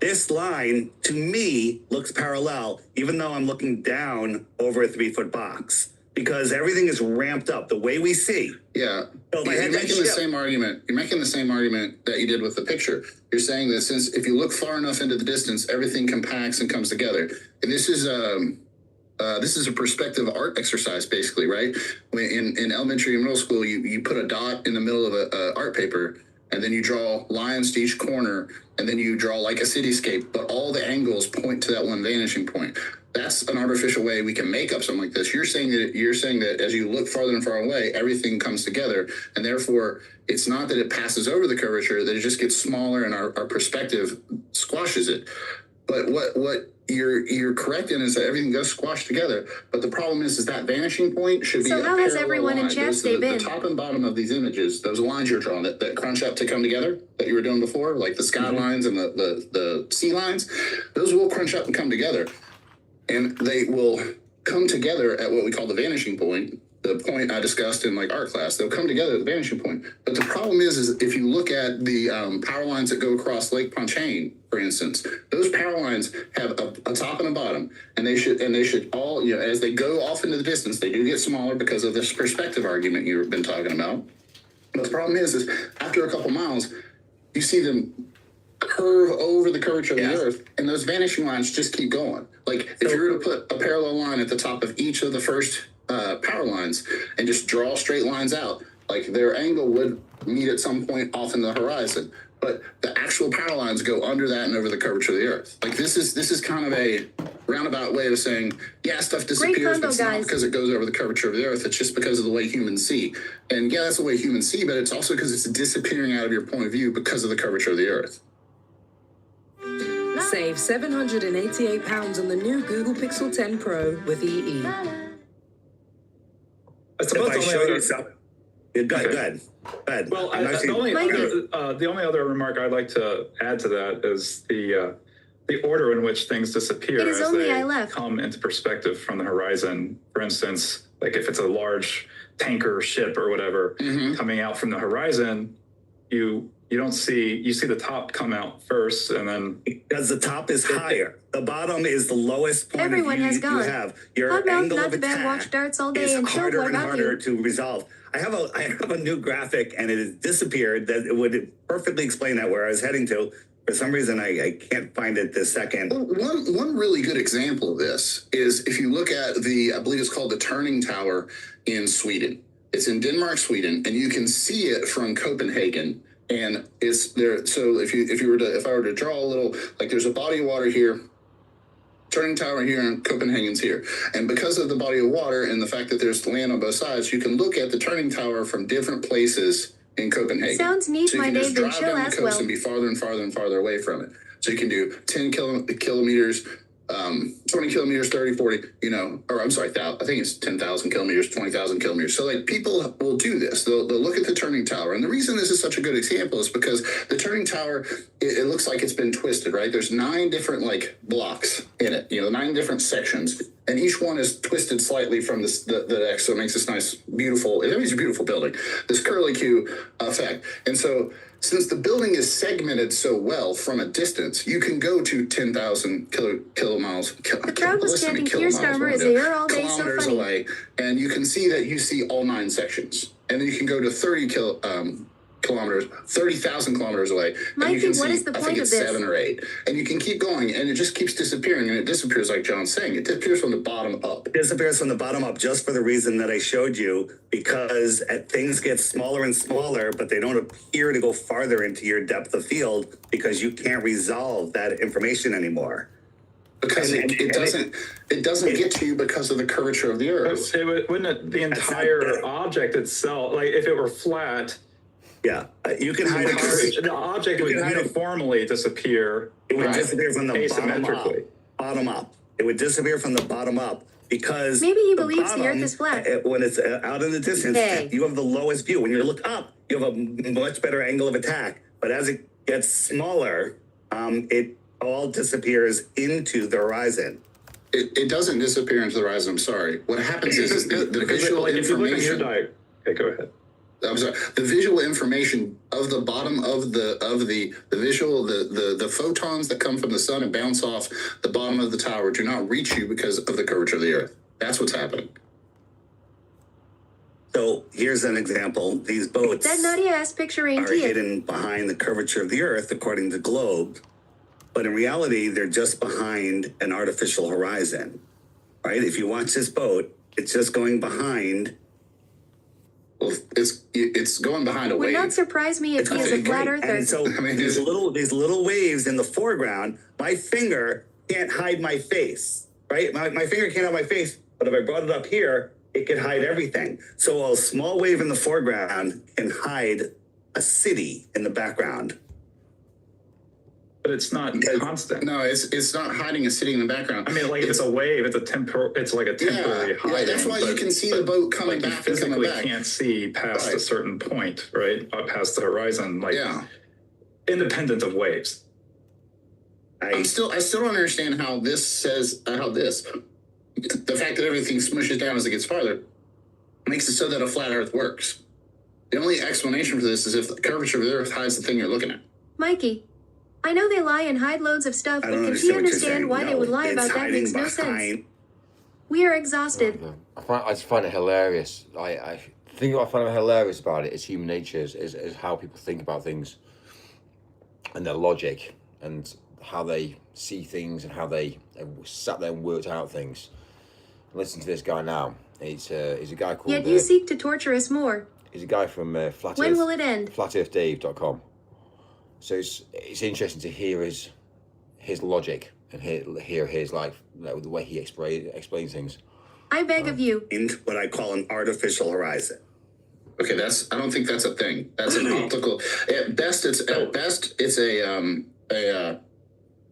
This line, to me, looks parallel, even though I'm looking down over a 3-foot box, because everything is ramped up the way we see. Yeah. So my You're head making the same argument. You're making the same argument that you did with the picture. You're saying that since if you look far enough into the distance, everything compacts and comes together. And this is a perspective art exercise, basically, right? When in elementary and middle school, you put a dot in the middle of a art paper, and then you draw lines to each corner, and then you draw like a cityscape, but all the angles point to that one vanishing point. That's an artificial way we can make up something like this. You're saying that as you look farther and far away, everything comes together, and therefore it's not that it passes over the curvature, that it just gets smaller, and our perspective squashes it. But what you're correct in is that everything does squash together. But the problem is that vanishing point should be. So a how has parallel everyone in line. chat Those are stayed the in? top and bottom of these images, those lines you're drawing that crunch up to come together that you were doing before, like the sky lines and the sea lines, those will crunch up and come together. And they will come together at what we call the vanishing point, the point I discussed in like art class. They'll come together at the vanishing point. But the problem is if you look at the power lines that go across Lake Pontchartrain, for instance, those power lines have a top and a bottom, and they should all, as they go off into the distance, they do get smaller because of this perspective argument you've been talking about. But the problem is after a couple miles, you see them curve over the curvature of the earth, and those vanishing lines just keep going. Like if you were to put a parallel line at the top of each of the first power lines and just draw straight lines out, like their angle would meet at some point off in the horizon, but the actual power lines go under that and over the curvature of the earth. Like this is kind of a roundabout way of saying, stuff disappears, but it's not because it goes over the curvature of the earth. It's just because of the way humans see. And that's the way humans see, but it's also because it's disappearing out of your point of view because of the curvature of the earth. Save £788 on the new Google Pixel 10 Pro with EE. I suppose If I show you something. Go ahead. Well, the only other remark I'd like to add to that is the order in which things disappear as they come into perspective from the horizon. For instance, like if it's a large tanker ship or whatever coming out from the horizon, you don't see, you see the top come out first, and then because the top is higher, the bottom is the lowest point Everyone of view has you gone. have. Your Hot mouth, angle not of the bad, attack watch darts all day is and show harder what and about harder you. to resolve. I have a new graphic, and it has disappeared that it would perfectly explain that where I was heading to. For some reason, I can't find it this second. One really good example of this is if you look at I believe it's called the Turning Tower in Sweden. It's in Denmark, Sweden, and you can see it from Copenhagen. And it's there. So if I were to draw a little, like there's a body of water here, Turning Tower here, and Copenhagen's here. And because of the body of water and the fact that there's land on both sides, you can look at the Turning Tower from different places in Copenhagen. Sounds neat, so you my can just Dave, drive chill down the as coast well. and be farther and farther and farther away from it. So you can do 10 kilometers, 20 kilometers, 30, 40, or I'm sorry, I think it's 10,000 kilometers, 20,000 kilometers. So like people will do this. They'll look at the Turning Tower. And the reason this is such a good example is because the Turning Tower, it looks like it's been twisted, right? There's 9 different like blocks in it, 9 different sections. And each one is twisted slightly from the X. So it makes this nice, beautiful, it makes a beautiful building, this curlicue effect. And so since the building is segmented so well from a distance, you can go to 10,000 kilomiles. The crowd was chanting Pierce Armor is here all day, so kilometers funny. away, and you can see that you see all 9 sections. And then you can go to 30,000 kilometers away. Mikey, and you can what see, is the I point think of it's this? 7 or 8. And you can keep going, and it just keeps disappearing. And it disappears, like John's saying, it disappears from the bottom up. It disappears from the bottom up just for the reason that I showed you, because things get smaller and smaller, but they don't appear to go farther into your depth of field because you can't resolve that information anymore. Because it doesn't get to you because of the curvature of the earth. The entire object itself, like if it were flat, yeah, you can hide it. The object would uniformly disappear. It would disappear from the asymmetrically. bottom up. It would disappear from the bottom up because Maybe he believes the earth is flat. When it's out in the distance, you have the lowest view. When you look up, you have a much better angle of attack. But as it gets smaller, it all disappears into the horizon. It doesn't disappear into the horizon. I'm sorry. What happens is the visual information. Okay, go ahead. I'm sorry. The visual information of of the bottom of the visual, the photons that come from the sun and bounce off the bottom of the tower do not reach you because of the curvature of the Earth. That's what's happening. So here's an example. These boats That naughty ass picture ain't are it. hidden behind the curvature of the Earth, according to Globe. But in reality, they're just behind an artificial horizon, right? If you watch this boat, it's just going behind. Well, it's going behind a Would wave. not surprise me if he is a flat earther. And so I mean, these little waves in the foreground, my finger can't hide my face, right? My finger can't hide my face, but if I brought it up here, it could hide everything. So a small wave in the foreground can hide a city in the background. But it's not constant. No, it's not hiding a city in the background. I mean, like if it's a wave, it's like a temporary hiding. Yeah, that's why you can see the boat coming back and coming back. You can't see past a certain point, right? Past the horizon, like independent of waves. I still don't understand how this says the fact that everything smushes down as it gets farther makes it so that a flat Earth works. The only explanation for this is if the curvature of the Earth hides the thing you're looking at. Mikey, I know they lie and hide loads of stuff, but can she understand why they would lie about that? Makes no sense. We are exhausted. I just find it hilarious. I think what I find hilarious about it is human nature, is how people think about things and their logic and how they see things and how they sat there and worked out things. Listen to this guy now. He's a guy called... Yet you seek to torture us more. He's a guy from Flat When Earth, will it end? FlatEarthDave.com. So it's interesting to hear his logic and hear his the way he explains things. I beg of you. In what I call an artificial horizon. Okay, I don't think that's a thing. That's an optical. At best, it's a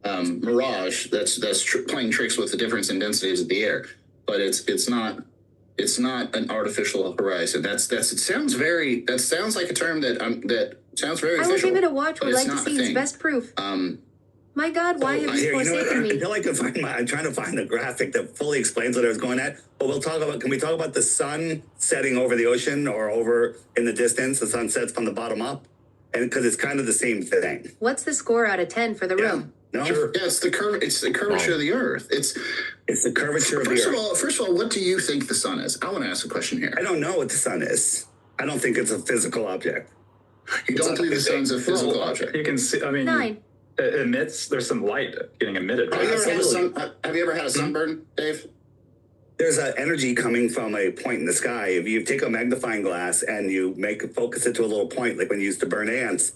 mirage that's playing tricks with the difference in densities of the air. But it's not an artificial horizon. That sounds like a term that sounds very official. I will give it a watch. Would like to see its best proof. My God, why have you forsaken me? I feel like I'm trying to find a graphic that fully explains what I was going at. But can we talk about the sun setting over the ocean or over in the distance? The sun sets from the bottom up, and because it's kind of the same thing. What's the score out of 10 for the room? No. Sure. Yeah, it's the curvature of the Earth. It's the curvature of the Earth. First of all, what do you think the sun is? I want to ask a question here. I don't know what the sun is. I don't think it's a physical object. You don't believe the sun's a physical object? You can see. I mean, 9. It emits. There's some light getting emitted. Right? Have you ever had a sunburn, Dave? There's an energy coming from a point in the sky. If you take a magnifying glass and you focus it to a little point, like when you used to burn ants,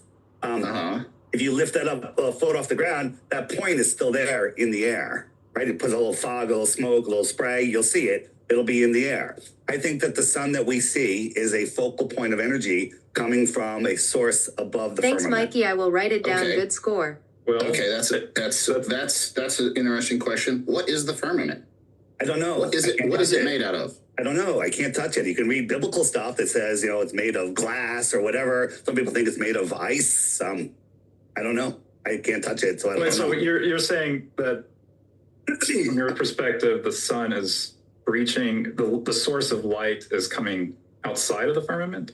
if you lift that up a foot off the ground, that point is still there in the air, right? It puts a little fog, a little smoke, a little spray. You'll see it. It'll be in the air. I think that the sun that we see is a focal point of energy coming from a source above the Thanks, firmament. Mikey. I will write it down. Okay. Good score. Well, okay, that's an interesting question. What is the firmament? I don't know. What is it made out of? I don't know. I can't touch it. You can read biblical stuff that says, it's made of glass or whatever. Some people think it's made of ice. I don't know. I can't touch it, so I don't know. So you're saying that from your perspective, the sun is reaching the source of light is coming outside of the firmament?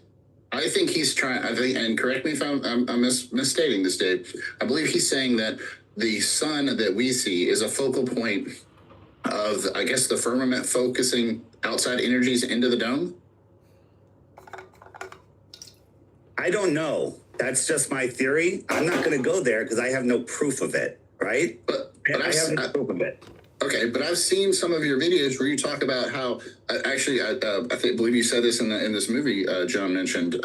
I think he's trying. And correct me if I'm misstating this, Dave. I believe he's saying that the sun that we see is a focal point of, I guess, the firmament focusing outside energies into the dome. I don't know. That's just my theory. I'm not going to go there because I have no proof of it, right? But I have no proof of it. Okay, but I've seen some of your videos where you talk about how I believe you said this in this movie John mentioned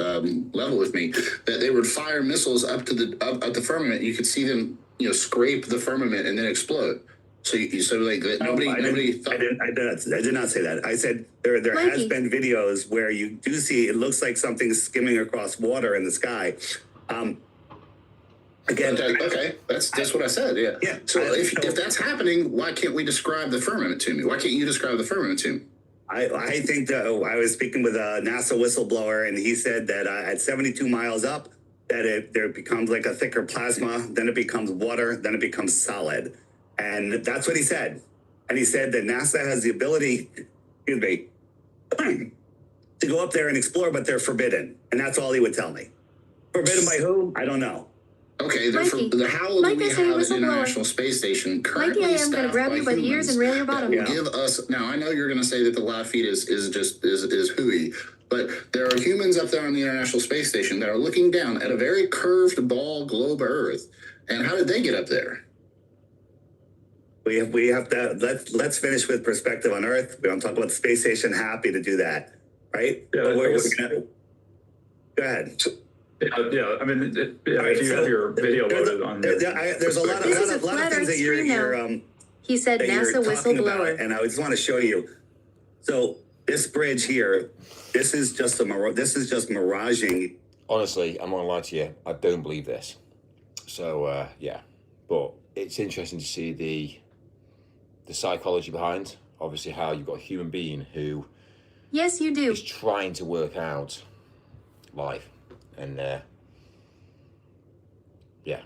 Level With Me, that they would fire missiles up the firmament. You could see them scrape the firmament and then explode. So nobody thought. I did not say that. I said there has been videos where you do see it looks like something skimming across water in the sky. Again, okay, that's what I said. Yeah. Yeah. So if that's happening, why can't we describe the firmament to me? Why can't you describe the firmament to me? I think that I was speaking with a NASA whistleblower, and he said that at 72 miles up, that there becomes like a thicker plasma, then it becomes water, then it becomes solid, and that's what he said. And he said that NASA has the ability, to go up there and explore, but they're forbidden, and that's all he would tell me. Forbidden by who? I don't know. Okay, Mikey. how do Mike, we I say have an whistleblower. International Space Station currently Mikey, I am gonna staffed grab you by the ears humans and rail your bottom. that will give us, now I know you're going to say that the live feed is hooey, but there are humans up there on the International Space Station that are looking down at a very curved ball globe of Earth. And how did they get up there? We have to let's finish with perspective on Earth. We don't talk about the space station. Happy to do that, right? Yeah, But I guess- go ahead. Yeah. I mean, All right, if you so have your video loaded on your. There's a lot This is a of flat things Earth that stream now. He said that you're NASA talking about, whistleblower. and I just want to show you. So this bridge here, this is just miraging. Honestly, I'm not gonna lie to you. I don't believe this. So yeah, but it's interesting to see the psychology behind. Obviously, how you've got a human being who Yes, you do. is trying to work out life, and yeah,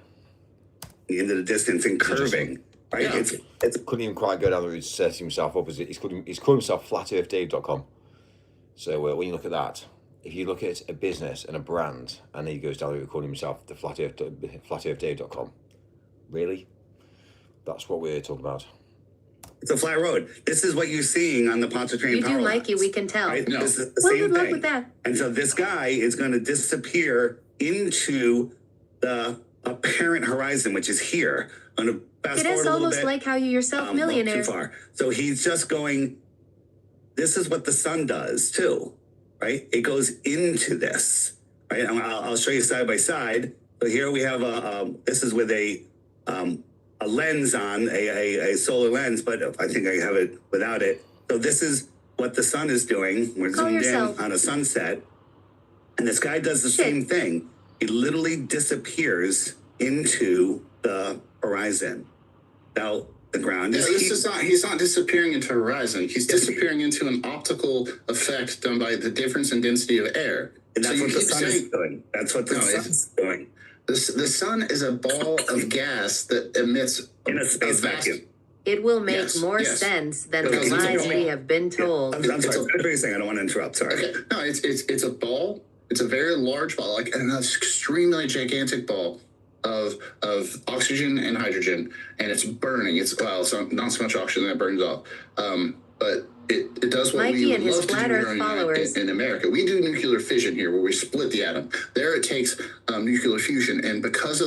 Into the distance and curving, right? Yeah. It's couldn't even quite go down the route to set himself up as it. He's called himself FlatEarthDave.com. So when you look at that, if you look at a business and a brand, and he goes down the route calling himself the FlatEarthDave.com, really, that's what we're talking about. It's a flat road. This is what you're seeing on the Pontchartrain You power do, Mikey. lines, We can tell. right? No. This is the Well, same good luck thing. with that. And so this guy is going to disappear into the apparent horizon, which is here. I'm going to fast It forward is a little almost bit. like how you yourself Well, millionaire. too far. So he's just going. This is what the sun does too, right? It goes into this, right? I'll show you side by side. So here we have this is with a lens on, a solar lens, but I think I have it without it. So this is what the sun is doing. We're Call zoomed yourself. in on a sunset. And this guy does the same thing. He literally disappears into the horizon. Now, the ground Yeah, is he's not disappearing into horizon. He's disappearing into an optical effect done by the difference in density of air. and that's So what you the keep sun is saying- doing. That's what the No, sun it's- is doing. The sun is a ball of gas that emits In a space vast- vacuum. It will make Yes, more yes. sense than the Because it's lies a- we have been told. I'm sorry. What are you saying? I don't want to interrupt. Sorry. Okay, no, it's a ball. It's a very large ball, like an extremely gigantic ball of oxygen and hydrogen, and it's burning. It's not so much oxygen that burns off, but it does what Mikey we and would his love to flat do Earth here followers. in America. We do nuclear fission here, where we split the atom. There, it takes nuclear fusion, and because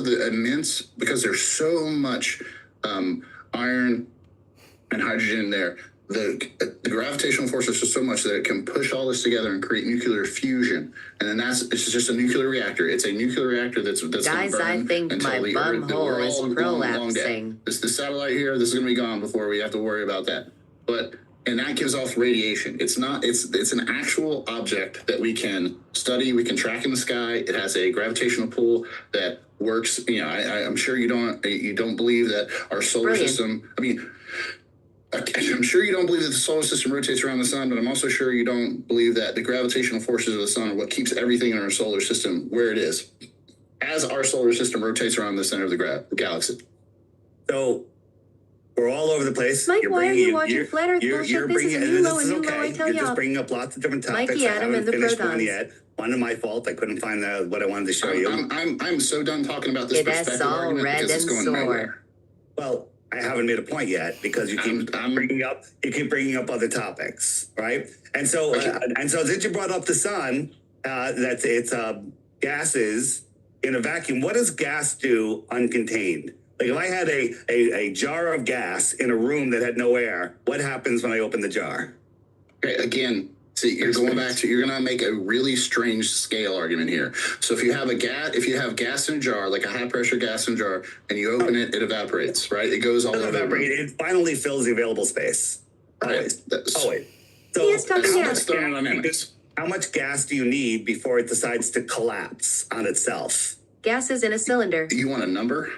there's so much iron and hydrogen there. The gravitational force is just so much that it can push all this together and create nuclear fusion, and then it's just a nuclear reactor. It's a nuclear reactor that's Guys, gonna burn I think until my the bum Earth, that hole we're is all long dead. prolapsing. The satellite here, this is going to be gone before we have to worry about that. And that gives off radiation. It's an actual object that we can study. We can track in the sky. It has a gravitational pull that works. I'm sure you don't believe that our solar Brilliant. system. I mean, I'm sure you don't believe that the solar system rotates around the sun, but I'm also sure you don't believe that the gravitational forces of the sun are what keeps everything in our solar system where it is, as our solar system rotates around the center of the galaxy. So we're all over the place. Mike, You're why are bringing you in- watching you're- flat Earth you're- bullshit? you're This is bringing a in- new this low, is a new low, okay. I tell You're just y'all. bringing up lots of different topics. Mikey, I Adam, haven't and the finished one protons. yet. One of my fault. I couldn't find what I wanted to show you. I'm so done talking about this It is perspective all argument red because it's and going sore. nowhere. Well, I haven't made a point yet because you keep bringing up other topics, right? And so since you brought up the sun, that it's gases in a vacuum. What does gas do uncontained? Like if I had a jar of gas in a room that had no air, what happens when I open the jar? Okay, again, see, you're going to make a really strange scale argument here. So if you have gas in a jar, like a high pressure gas in a jar, and you open it, it evaporates, right? It goes all over the room. It finally fills the available space. Always. Right. Always. So He is talking gas. Thermodynamics. how much gas do you need before it decides to collapse on itself? Gases in a cylinder. You want a number?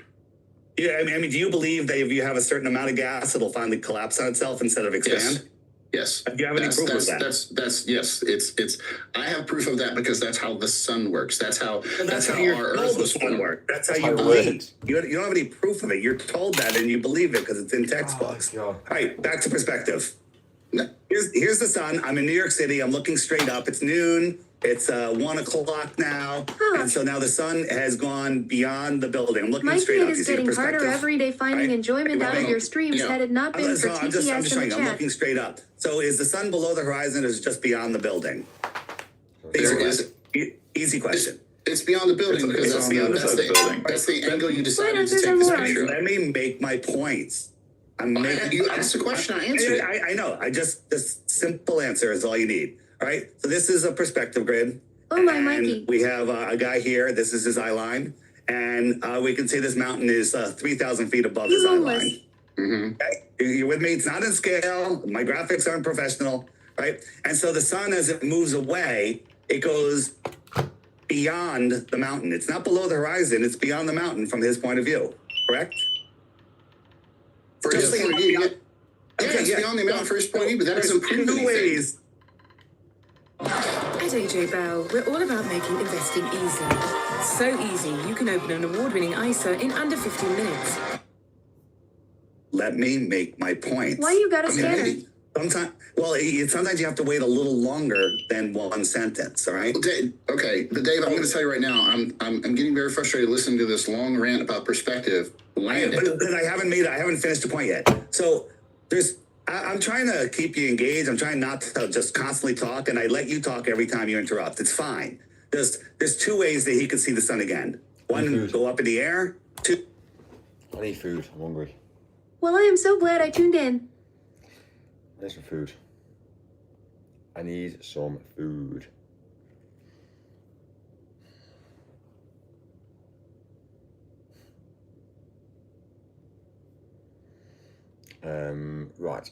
Yeah, I mean, do you believe that if you have a certain amount of gas, it'll finally collapse on itself instead of expand? Yes. Do you have any proof of that? That's yes. It's. I have proof of that because that's how the sun works. That's how you're our told Earth the was sun formed. works. That's how That's you how it believe. works. You don't have any proof of it. You're told that and you believe it because it's in textbooks. God. All right, back to perspective. No. Here's the sun. I'm in New York City. I'm looking straight up. It's noon. It's 1 o'clock now, and so now the sun has gone beyond the building. I'm looking Mikey, straight it up. is You see the getting harder perspective? every day finding Right? enjoyment out of your streams Yeah. had it not been for I'm TTS just in showing the you. I'm chat. looking straight up. So is the sun below the horizon or is it just beyond the building? There is- Easy question. It's beyond the building because It's that's on the other side of the building. That's the angle you What decided to answers take are this more? picture. Let me make my points. You asked the question, I answered it. I know. This simple answer is all you need. All right. So this is a perspective grid. Oh my, and Mikey. We have a guy here. This is his eye line. And we can see this mountain is 3,000 feet above his You eye homeless. line. Okay. You with me? It's not in scale. My graphics aren't professional. Right. And so the sun, as it moves away, it goes beyond the mountain. It's not below the horizon. It's beyond the mountain from his point of view. Correct? For his Just point of like- view, yeah. Okay, It's beyond the amount for his point of view, but that doesn't prove There's two anything. ways. At AJ Bell, we're all about making investing easy. So easy, you can open an award-winning ISA in under 15 minutes. Let me make my points. Why you got a scanner? Sometimes you have to wait a little longer than one sentence. All right. Well, Dave, okay, but Dave, I'm going to tell you right now, I'm getting very frustrated listening to this long rant about perspective. Land it. But I haven't finished the point yet. So I'm trying to keep you engaged. I'm trying not to just constantly talk, and I let you talk every time you interrupt. It's fine. There's two ways that he could see the sun again. One, go up in the air. Two. I need food. I'm hungry. Well, I am so glad I tuned in. I need some food. I need some food. Right.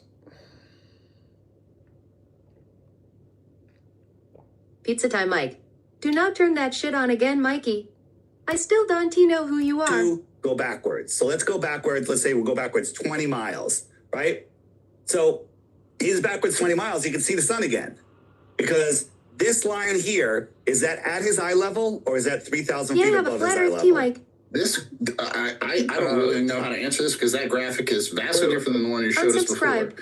Pizza time, Mike. Do not turn that shit on again, Mikey. I still don't know who you are. Two, go backwards. So let's go backwards. Let's say we'll go backwards 20 miles, right? So he's backwards 20 miles. He can see the sun again because this line here, is that at his eye level or is that 3,000 Yeah, I feet have a above his flat eye Earth level? tea, Mike. This, I don't really know how to answer this because that graphic is vastly different than the one you showed us before. Unsubscribe.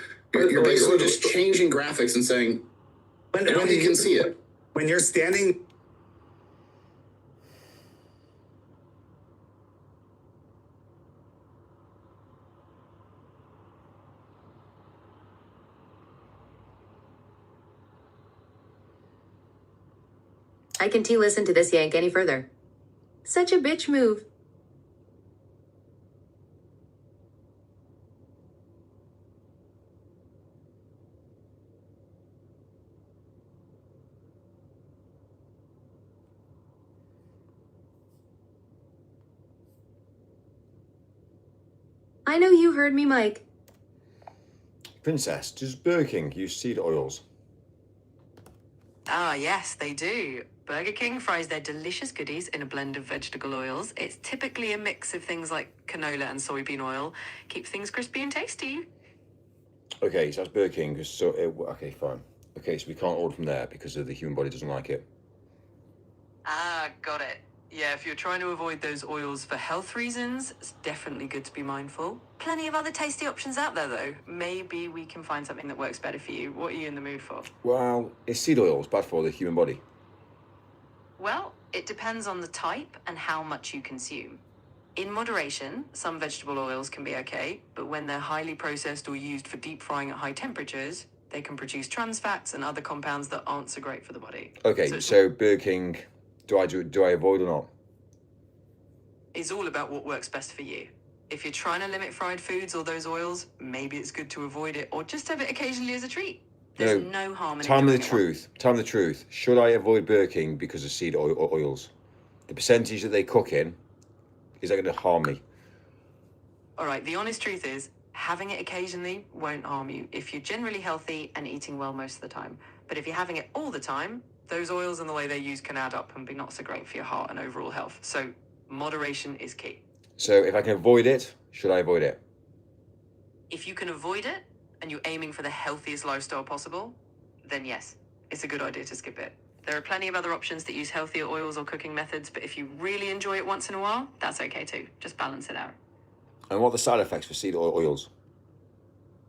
You're basically just changing graphics and saying, When you can see it. When you're standing... I can listen to this yank any further. Such a bitch move. I know you heard me, Mike. Princess, does Burger King use seed oils? Ah, yes, they do. Burger King fries their delicious goodies in a blend of vegetable oils. It's typically a mix of things like canola and soybean oil. Keep things crispy and tasty. Okay, so that's Burger King. So okay, fine. Okay, so we can't order from there because the human body doesn't like it. Ah, got it. Yeah, if you're trying to avoid those oils for health reasons, it's definitely good to be mindful. Plenty of other tasty options out there, though. Maybe we can find something that works better for you. What are you in the mood for? Well, is seed oils bad for the human body? Well, it depends on the type and how much you consume. In moderation, some vegetable oils can be okay, but when they're highly processed or used for deep frying at high temperatures, they can produce trans fats and other compounds that aren't so great for the body. Okay, so Burger King, do I avoid or not? It's all about what works best for you. If you're trying to limit fried foods or those oils, maybe it's good to avoid it or just have it occasionally as a treat. There's no harm in Tell me the enjoying it once. truth. Tell me the truth. Should I avoid Burger King because of seed oils? The percentage that they cook in, is that going to harm me? All right, the honest truth is, having it occasionally won't harm you if you're generally healthy and eating well most of the time. But if you're having it all the time, those oils and the way they're used can add up and be not so great for your heart and overall health. So moderation is key. So if I can avoid it, should I avoid it? If you can avoid it and you're aiming for the healthiest lifestyle possible, then yes, it's a good idea to skip it. There are plenty of other options that use healthier oils or cooking methods, but if you really enjoy it once in a while, that's okay too. Just balance it out. And what are the side effects for seed oils?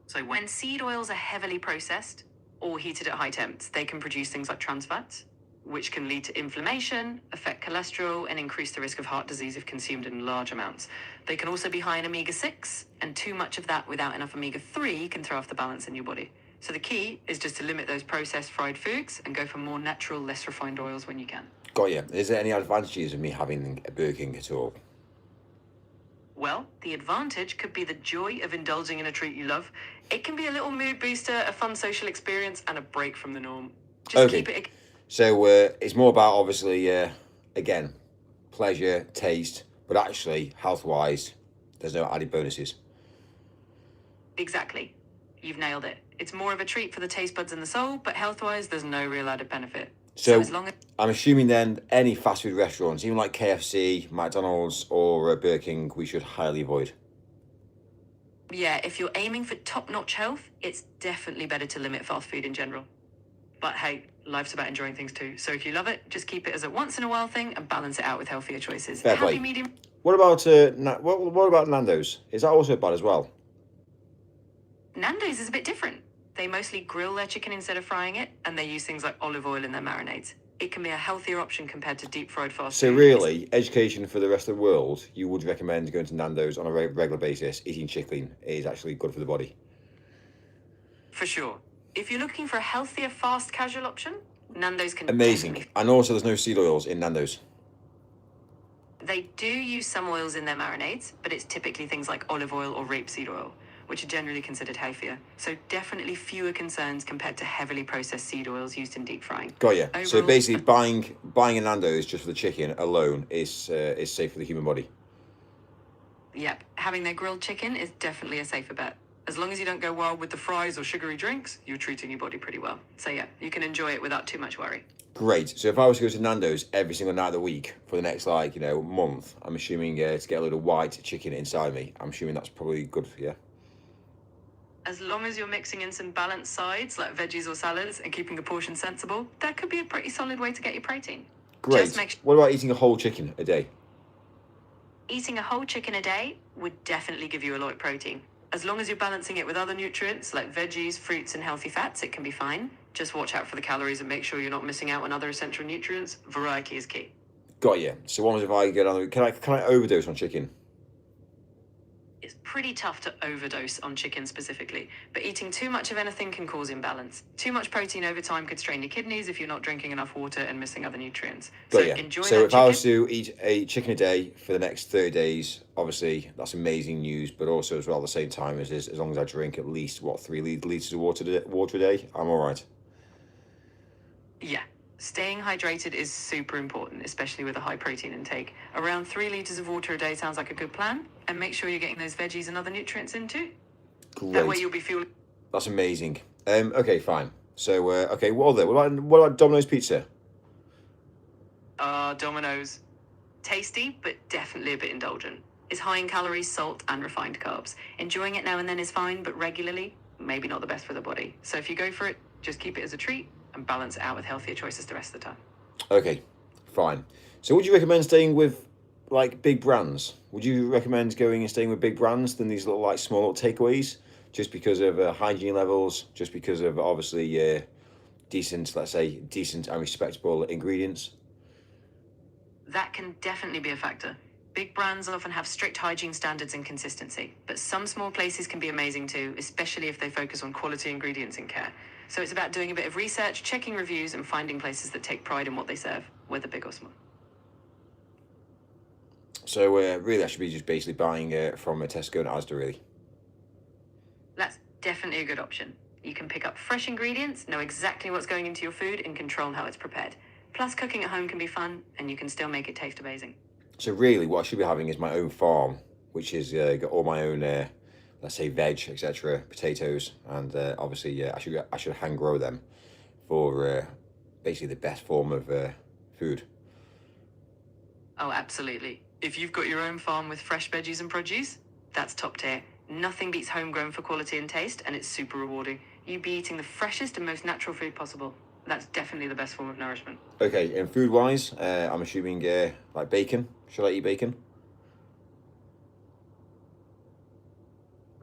So when seed oils are heavily processed or heated at high temps, they can produce things like trans fats. which can lead to inflammation, affect cholesterol, and increase the risk of heart disease if consumed in large amounts. They can also be high in omega-6, and too much of that without enough omega-3 can throw off the balance in your body. So the key is just to limit those processed fried foods and go for more natural, less refined oils when you can. Got you. Is there any advantages of me having a Burger King at all? Well, the advantage could be the joy of indulging in a treat you love. It can be a little mood booster, a fun social experience, and a break from the norm. Just Okay. keep it. So it's more about, obviously, again, pleasure, taste, but actually, health-wise, there's no added bonuses. Exactly. You've nailed it. It's more of a treat for the taste buds and the soul, but health-wise, there's no real added benefit. So as long as I'm assuming then any fast food restaurants, even like KFC, McDonald's, or Burger King, we should highly avoid. Yeah, if you're aiming for top-notch health, it's definitely better to limit fast food in general. But hey, life's about enjoying things too. So if you love it, just keep it as a once-in-a-while thing and balance it out with healthier choices. Fair Happy play. medium. What about what about Nando's? Is that also bad as well? Nando's is a bit different. They mostly grill their chicken instead of frying it, and they use things like olive oil in their marinades. It can be a healthier option compared to deep-fried fast So food. really, education for the rest of the world, you would recommend going to Nando's on a regular basis, eating chicken is actually good for the body. For sure. If you're looking for a healthier, fast, casual option, Nando's can Amazing. definitely- And also there's no seed oils in Nando's. They do use some oils in their marinades, but it's typically things like olive oil or rapeseed oil, which are generally considered healthier. So definitely fewer concerns compared to heavily processed seed oils used in deep frying. Got you. So Overall- basically buying a Nando's just for the chicken alone is safe for the human body. Yep, having their grilled chicken is definitely a safer bet. As long as you don't go wild with the fries or sugary drinks, you're treating your body pretty well. So yeah, you can enjoy it without too much worry. Great. So if I was to go to Nando's every single night of the week for the next month, I'm assuming to get a little white chicken inside me. I'm assuming that's probably good, yeah? As long as you're mixing in some balanced sides like veggies or salads and keeping the portion sensible, that could be a pretty solid way to get your protein. Great. Just make What about eating a whole chicken a day? Eating a whole chicken a day would definitely give you a lot of protein. As long as you're balancing it with other nutrients like veggies, fruits, and healthy fats, it can be fine. Just watch out for the calories and make sure you're not missing out on other essential nutrients. Variety is key. Got you. So what if I get on? Can I overdose on chicken? It's pretty tough to overdose on chicken specifically, but eating too much of anything can cause imbalance. Too much protein over time could strain your kidneys if you're not drinking enough water and missing other nutrients. Got So you. enjoy So that if I was chicken. to eat a chicken a day for the next 30 days, obviously that's amazing news. But also as well at the same time as long as I drink at least 3 liters of water a day, I'm all right. Yeah. Staying hydrated is super important, especially with a high protein intake. Around 3 liters of water a day sounds like a good plan. And make sure you're getting those veggies and other nutrients in too. That way Great. you'll be fueling. That's amazing. Okay, fine. So okay, what about Domino's pizza? Domino's. Tasty, but definitely a bit indulgent. It's high in calories, salt, and refined carbs. Enjoying it now and then is fine, but regularly, maybe not the best for the body. So if you go for it, just keep it as a treat and balance it out with healthier choices the rest of the time. Okay, fine. So would you recommend staying with like big brands? Would you recommend going and staying with big brands than these little small little takeaways? Just because of hygiene levels, just because of obviously decent and respectable ingredients? That can definitely be a factor. Big brands often have strict hygiene standards and consistency, but some small places can be amazing too, especially if they focus on quality ingredients and care. So it's about doing a bit of research, checking reviews, and finding places that take pride in what they serve, whether big or small. So really I should be just basically buying from a Tesco and Asda really. That's definitely a good option. You can pick up fresh ingredients, know exactly what's going into your food, and control how it's prepared. Plus, cooking at home can be fun, and you can still make it taste amazing. So really what I should be having is my own farm, which is got all my own let's say veg, etc., potatoes, and obviously I should hand grow them for basically the best form of food. Oh, absolutely. If you've got your own farm with fresh veggies and produce, that's top tier. Nothing beats homegrown for quality and taste, and it's super rewarding. You'd be eating the freshest and most natural food possible. That's definitely the best form of nourishment. Okay, and food-wise, I'm assuming like bacon. Should I eat bacon?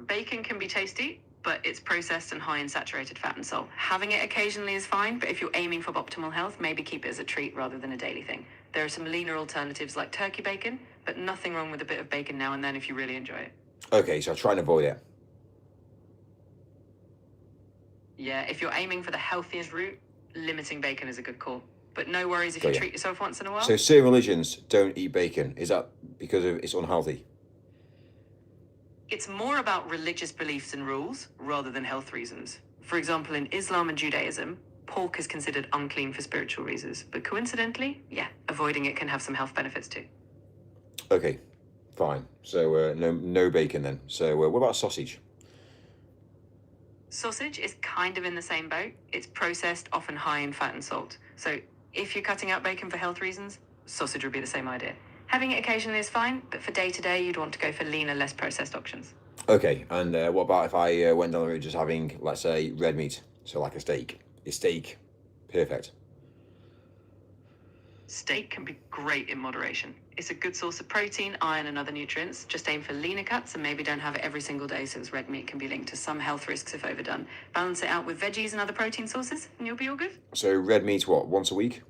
Bacon can be tasty, but it's processed and high in saturated fat and salt. Having it occasionally is fine, but if you're aiming for optimal health, maybe keep it as a treat rather than a daily thing. There are some leaner alternatives like turkey bacon, but nothing wrong with a bit of bacon now and then if you really enjoy it. Okay, so I'll try and avoid it. Yeah, if you're aiming for the healthiest route, limiting bacon is a good call. But no worries if you treat yourself once in a while. So certain religions don't eat bacon. Is that because it's unhealthy? It's more about religious beliefs and rules rather than health reasons. For example, in Islam and Judaism, pork is considered unclean for spiritual reasons. But coincidentally, yeah, avoiding it can have some health benefits too. Okay, fine. So no bacon then. So what about sausage? Sausage is kind of in the same boat. It's processed, often high in fat and salt. So if you're cutting out bacon for health reasons, sausage would be the same idea. Having it occasionally is fine, but for day-to-day, you'd want to go for leaner, less processed options. Okay, and what about if I went down the road just having, let's say, red meat, so like a steak? Is steak perfect? Steak can be great in moderation. It's a good source of protein, iron, and other nutrients. Just aim for leaner cuts and maybe don't have it every single day since red meat can be linked to some health risks if overdone. Balance it out with veggies and other protein sources, and you'll be all good. So red meat, what, once a week?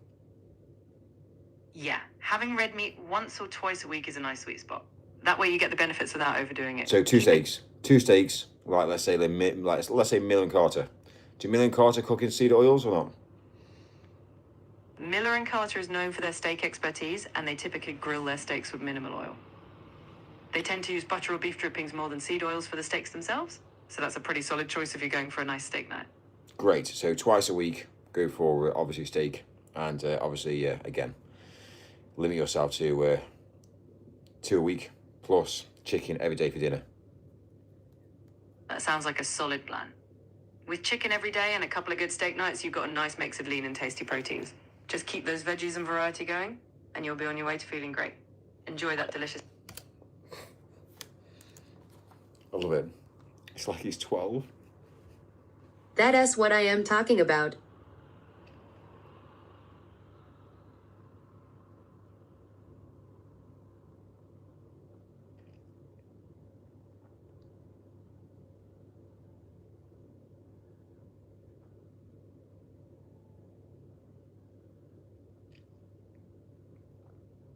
Yeah, having red meat once or twice a week is a nice sweet spot. That way you get the benefits without overdoing it. So two steaks, like let's say Mill and Carter. Do Mill and Carter cook in seed oils or not? Miller and Carter is known for their steak expertise, and they typically grill their steaks with minimal oil. They tend to use butter or beef drippings more than seed oils for the steaks themselves, so that's a pretty solid choice if you're going for a nice steak night. Great, so twice a week, go for obviously steak, and obviously, again, limit yourself to 2 a week, plus chicken every day for dinner. That sounds like a solid plan. With chicken every day and a couple of good steak nights, you've got a nice mix of lean and tasty proteins. Just keep those veggies and variety going, and you'll be on your way to feeling great. Enjoy that delicious... I love it. It's like he's 12. That's what I am talking about.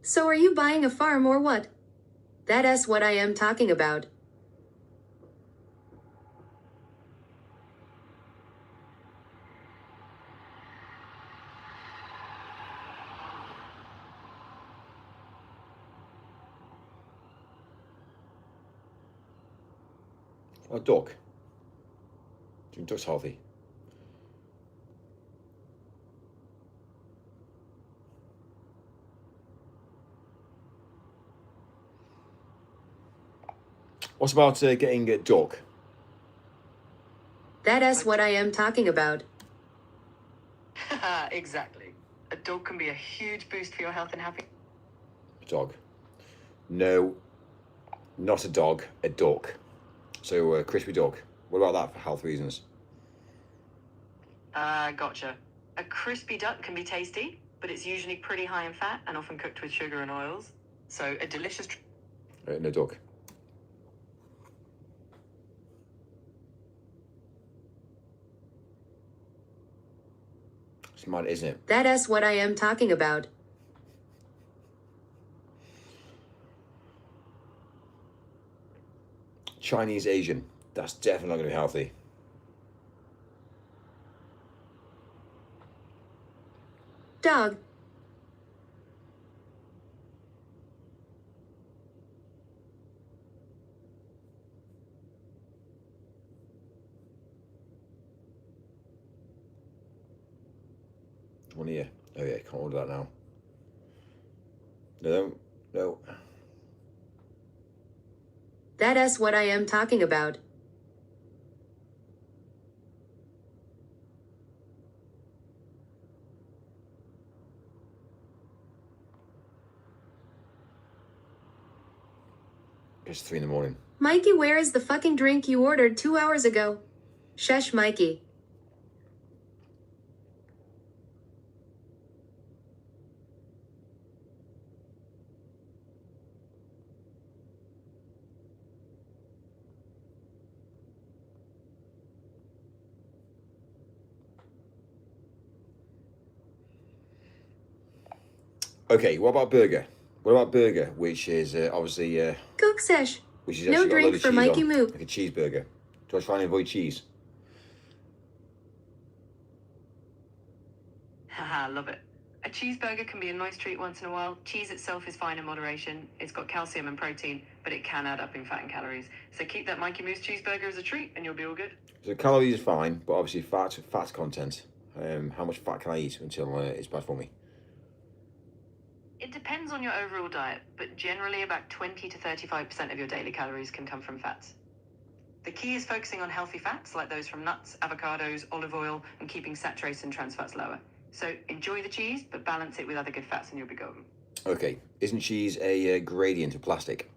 So are you buying a farm or what? That's what I am talking about. A duck. Do you think duck's healthy? What about getting a duck? That's what I am talking about. Exactly. A dog can be a huge boost for your health and happiness. Dog. No, not a dog, a duck. So crispy duck. What about that for health reasons? Gotcha. A crispy duck can be tasty, but it's usually pretty high in fat and often cooked with sugar and oils. So a delicious... No duck. It's mad, isn't it? That's what I am talking about. Chinese Asian. That's definitely not going to be healthy. Dog. One here. Oh yeah, can't order that now. No, no. That's what I am talking about. It's 3 in the morning. Mikey, where is the fucking drink you ordered 2 hours ago? Shush, Mikey. Okay, what about burger? What about burger, which is obviously Cook sesh. which is No actually got a drink load of for cheese Mikey on, Moo. like a cheeseburger. Do I try and avoid cheese? Haha, love it. A cheeseburger can be a nice treat once in a while. Cheese itself is fine in moderation. It's got calcium and protein, but it can add up in fat and calories. So keep that Mikey Moose cheeseburger as a treat and you'll be all good. So calories is fine, but obviously fat content. How much fat can I eat until it's bad for me? It depends on your overall diet, but generally about 20 to 35% of your daily calories can come from fats. The key is focusing on healthy fats like those from nuts, avocados, olive oil, and keeping saturated and trans fats lower. So enjoy the cheese, but balance it with other good fats and you'll be golden. Okay, isn't cheese a gradient of plastic?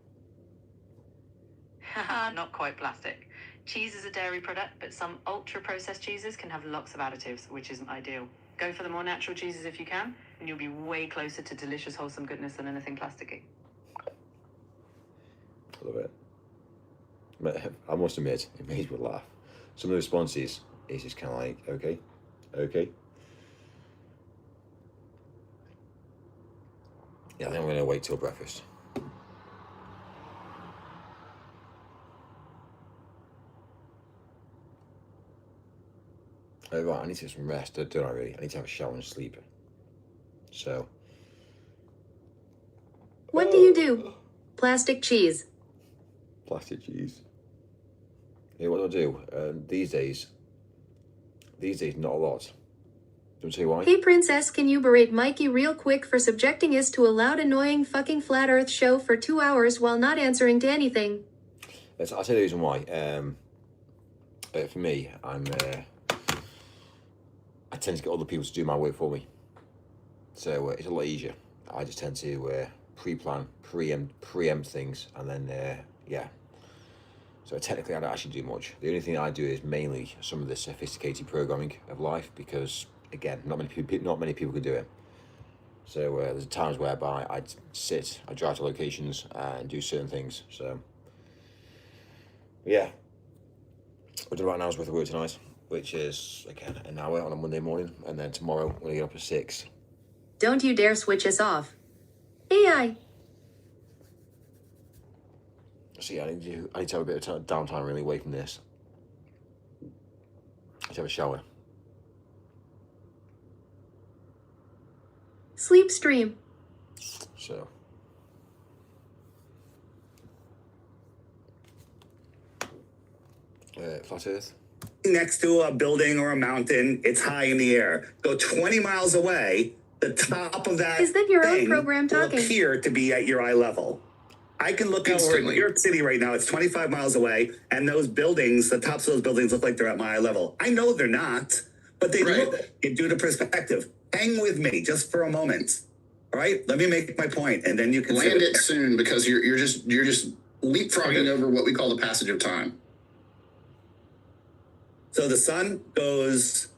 Haha, not quite plastic. Cheese is a dairy product, but some ultra-processed cheeses can have lots of additives, which isn't ideal. Go for the more natural cheeses if you can, and you'll be way closer to delicious, wholesome goodness than anything plasticky. I love it. But I must admit, it makes me laugh. Some of the responses is just kind of like, okay, okay. Yeah, I think I'm going to wait till breakfast. Oh, right, I need to get some rest, don't I really? I need to have a shower and sleep. So. What do you do? Plastic cheese. Plastic cheese. Yeah, what do I do? These days, not a lot. Don't say why. Hey princess, can you berate Mikey real quick for subjecting us to a loud annoying fucking flat earth show for 2 hours while not answering to anything? I'll tell you the reason why. For me, I tend to get other people to do my work for me. So it's a lot easier. I just tend to pre-plan, preempt things, and then, yeah. So technically I don't actually do much. The only thing I do is mainly some of the sophisticated programming of life because, again, not many people can do it. So there's times whereby I'd drive to locations and do certain things. So, yeah. We'll do about an hour's worth of work tonight, which is, again, an hour on a Monday morning. And then tomorrow, we're going to get up at 6. Don't you dare switch us off. AI. So yeah, I need to have a bit of downtime really away from this. I need to have a shower. Sleep stream. So. Flat Earth. Next to a building or a mountain, it's high in the air. Go 20 miles away, the top of that Is that your own thing program will talking? appear to be at your eye level. I can look over Instantly. New York City right now. It's 25 miles away, and those buildings, the tops of those buildings look like they're at my eye level. I know they're not, but they Right. look due to perspective. Hang with me just for a moment. All right, let me make my point, and then you can Land it soon because you're just leapfrogging over what we call the passage of time. So the sun goes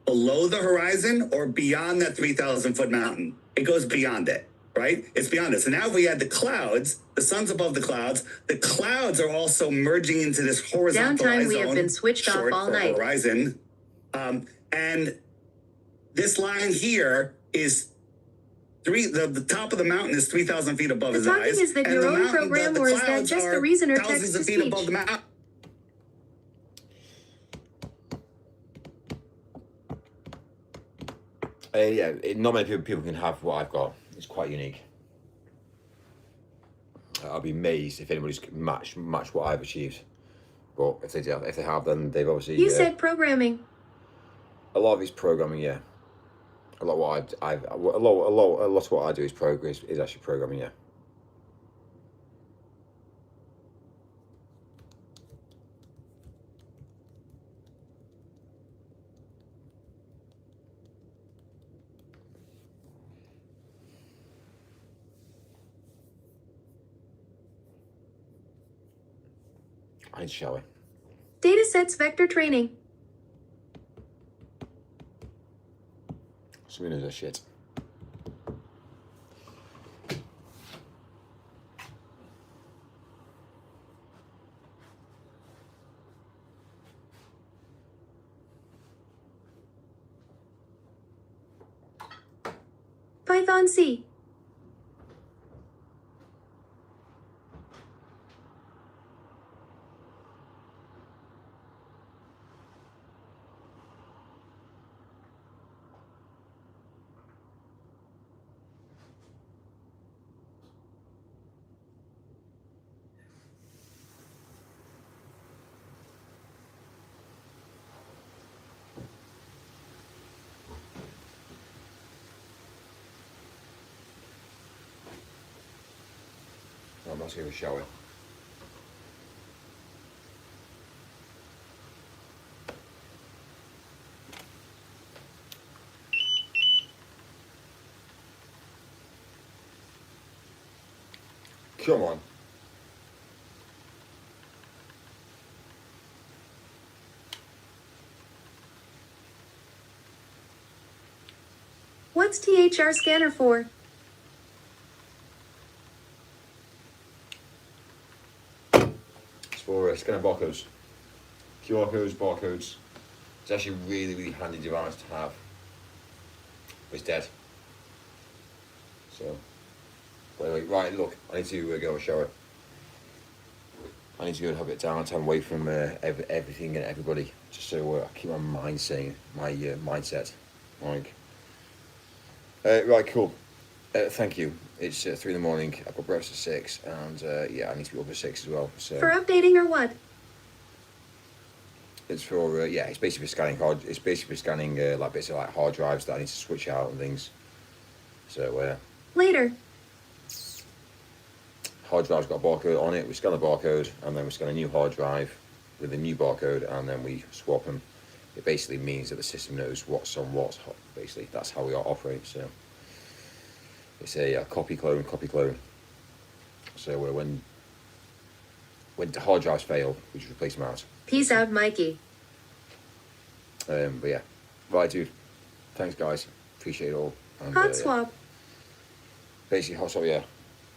below the horizon or beyond that 3,000-foot mountain. It goes beyond it, right? It's beyond it. So now if we add the clouds, the sun's above the clouds are also merging into this horizontal Downtime, eye we have zone, been switched off short all for night. horizon. And this line here is the top of the mountain is 3,000 feet above The his talking eyes. is that and your the own mountain- program, the or is that clouds just are the reason or thousands of text to feet speech? above the mountain. Yeah, not many people can have what I've got. It's quite unique. I'll be amazed if anybody's match what I've achieved. But if they have, then they've obviously. You said programming. A lot of it's programming, yeah. A lot of what I do is actually programming, yeah. I need to shower. Datasets vector training. Something knows that shit. Python C. I'm not going to shower. Come on. What's THR scanner for? It's for scanning barcodes. QR codes, barcodes. It's actually a really, really handy device to have. But it's dead. So, but anyway, right, look, I need to go and shower. I need to go and have a bit of downtime away from everything and everybody, just so I keep my mind sane, my mindset. Like, right, cool. Thank you. It's 3 in the morning. I've got breakfast at 6, and yeah, I need to be up at 6 as well. So For updating or what? it's for yeah, it's basically for scanning It's basically for scanning like bits of like hard drives that I need to switch out and things. So Later. hard drive's got a barcode on it. We scan the barcode, and then we scan a new hard drive with a new barcode, and then we swap them. It basically means that the system knows what's on what's hot. Basically, that's how we operate. So it's a copy clone, copy clone. So when the hard drives fail, we just replace them out. Peace out, Mikey. But yeah, right, dude. Thanks, guys. Appreciate it all. And, Hot swap. basically, hot swap, yeah.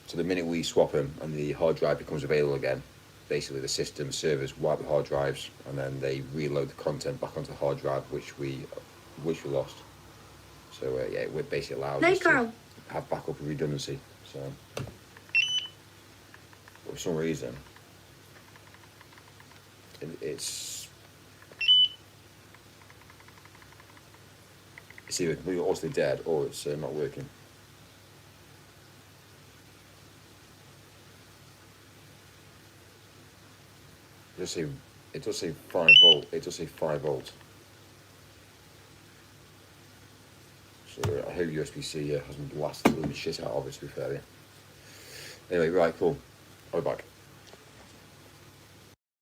So the minute we swap them and the hard drive becomes available again, basically the system servers wipe the hard drives, and then they reload the content back onto the hard drive which we lost. So yeah, it basically allows Night, us Carl. to have backup and redundancy. So for some reason, it's either completely utterly dead or it's not working. It does say 5 volt. It does say 5 volts. So I hope USB-C hasn't blasted the shit out of it, to be fair. Yeah. Anyway, right, cool. I'll be back.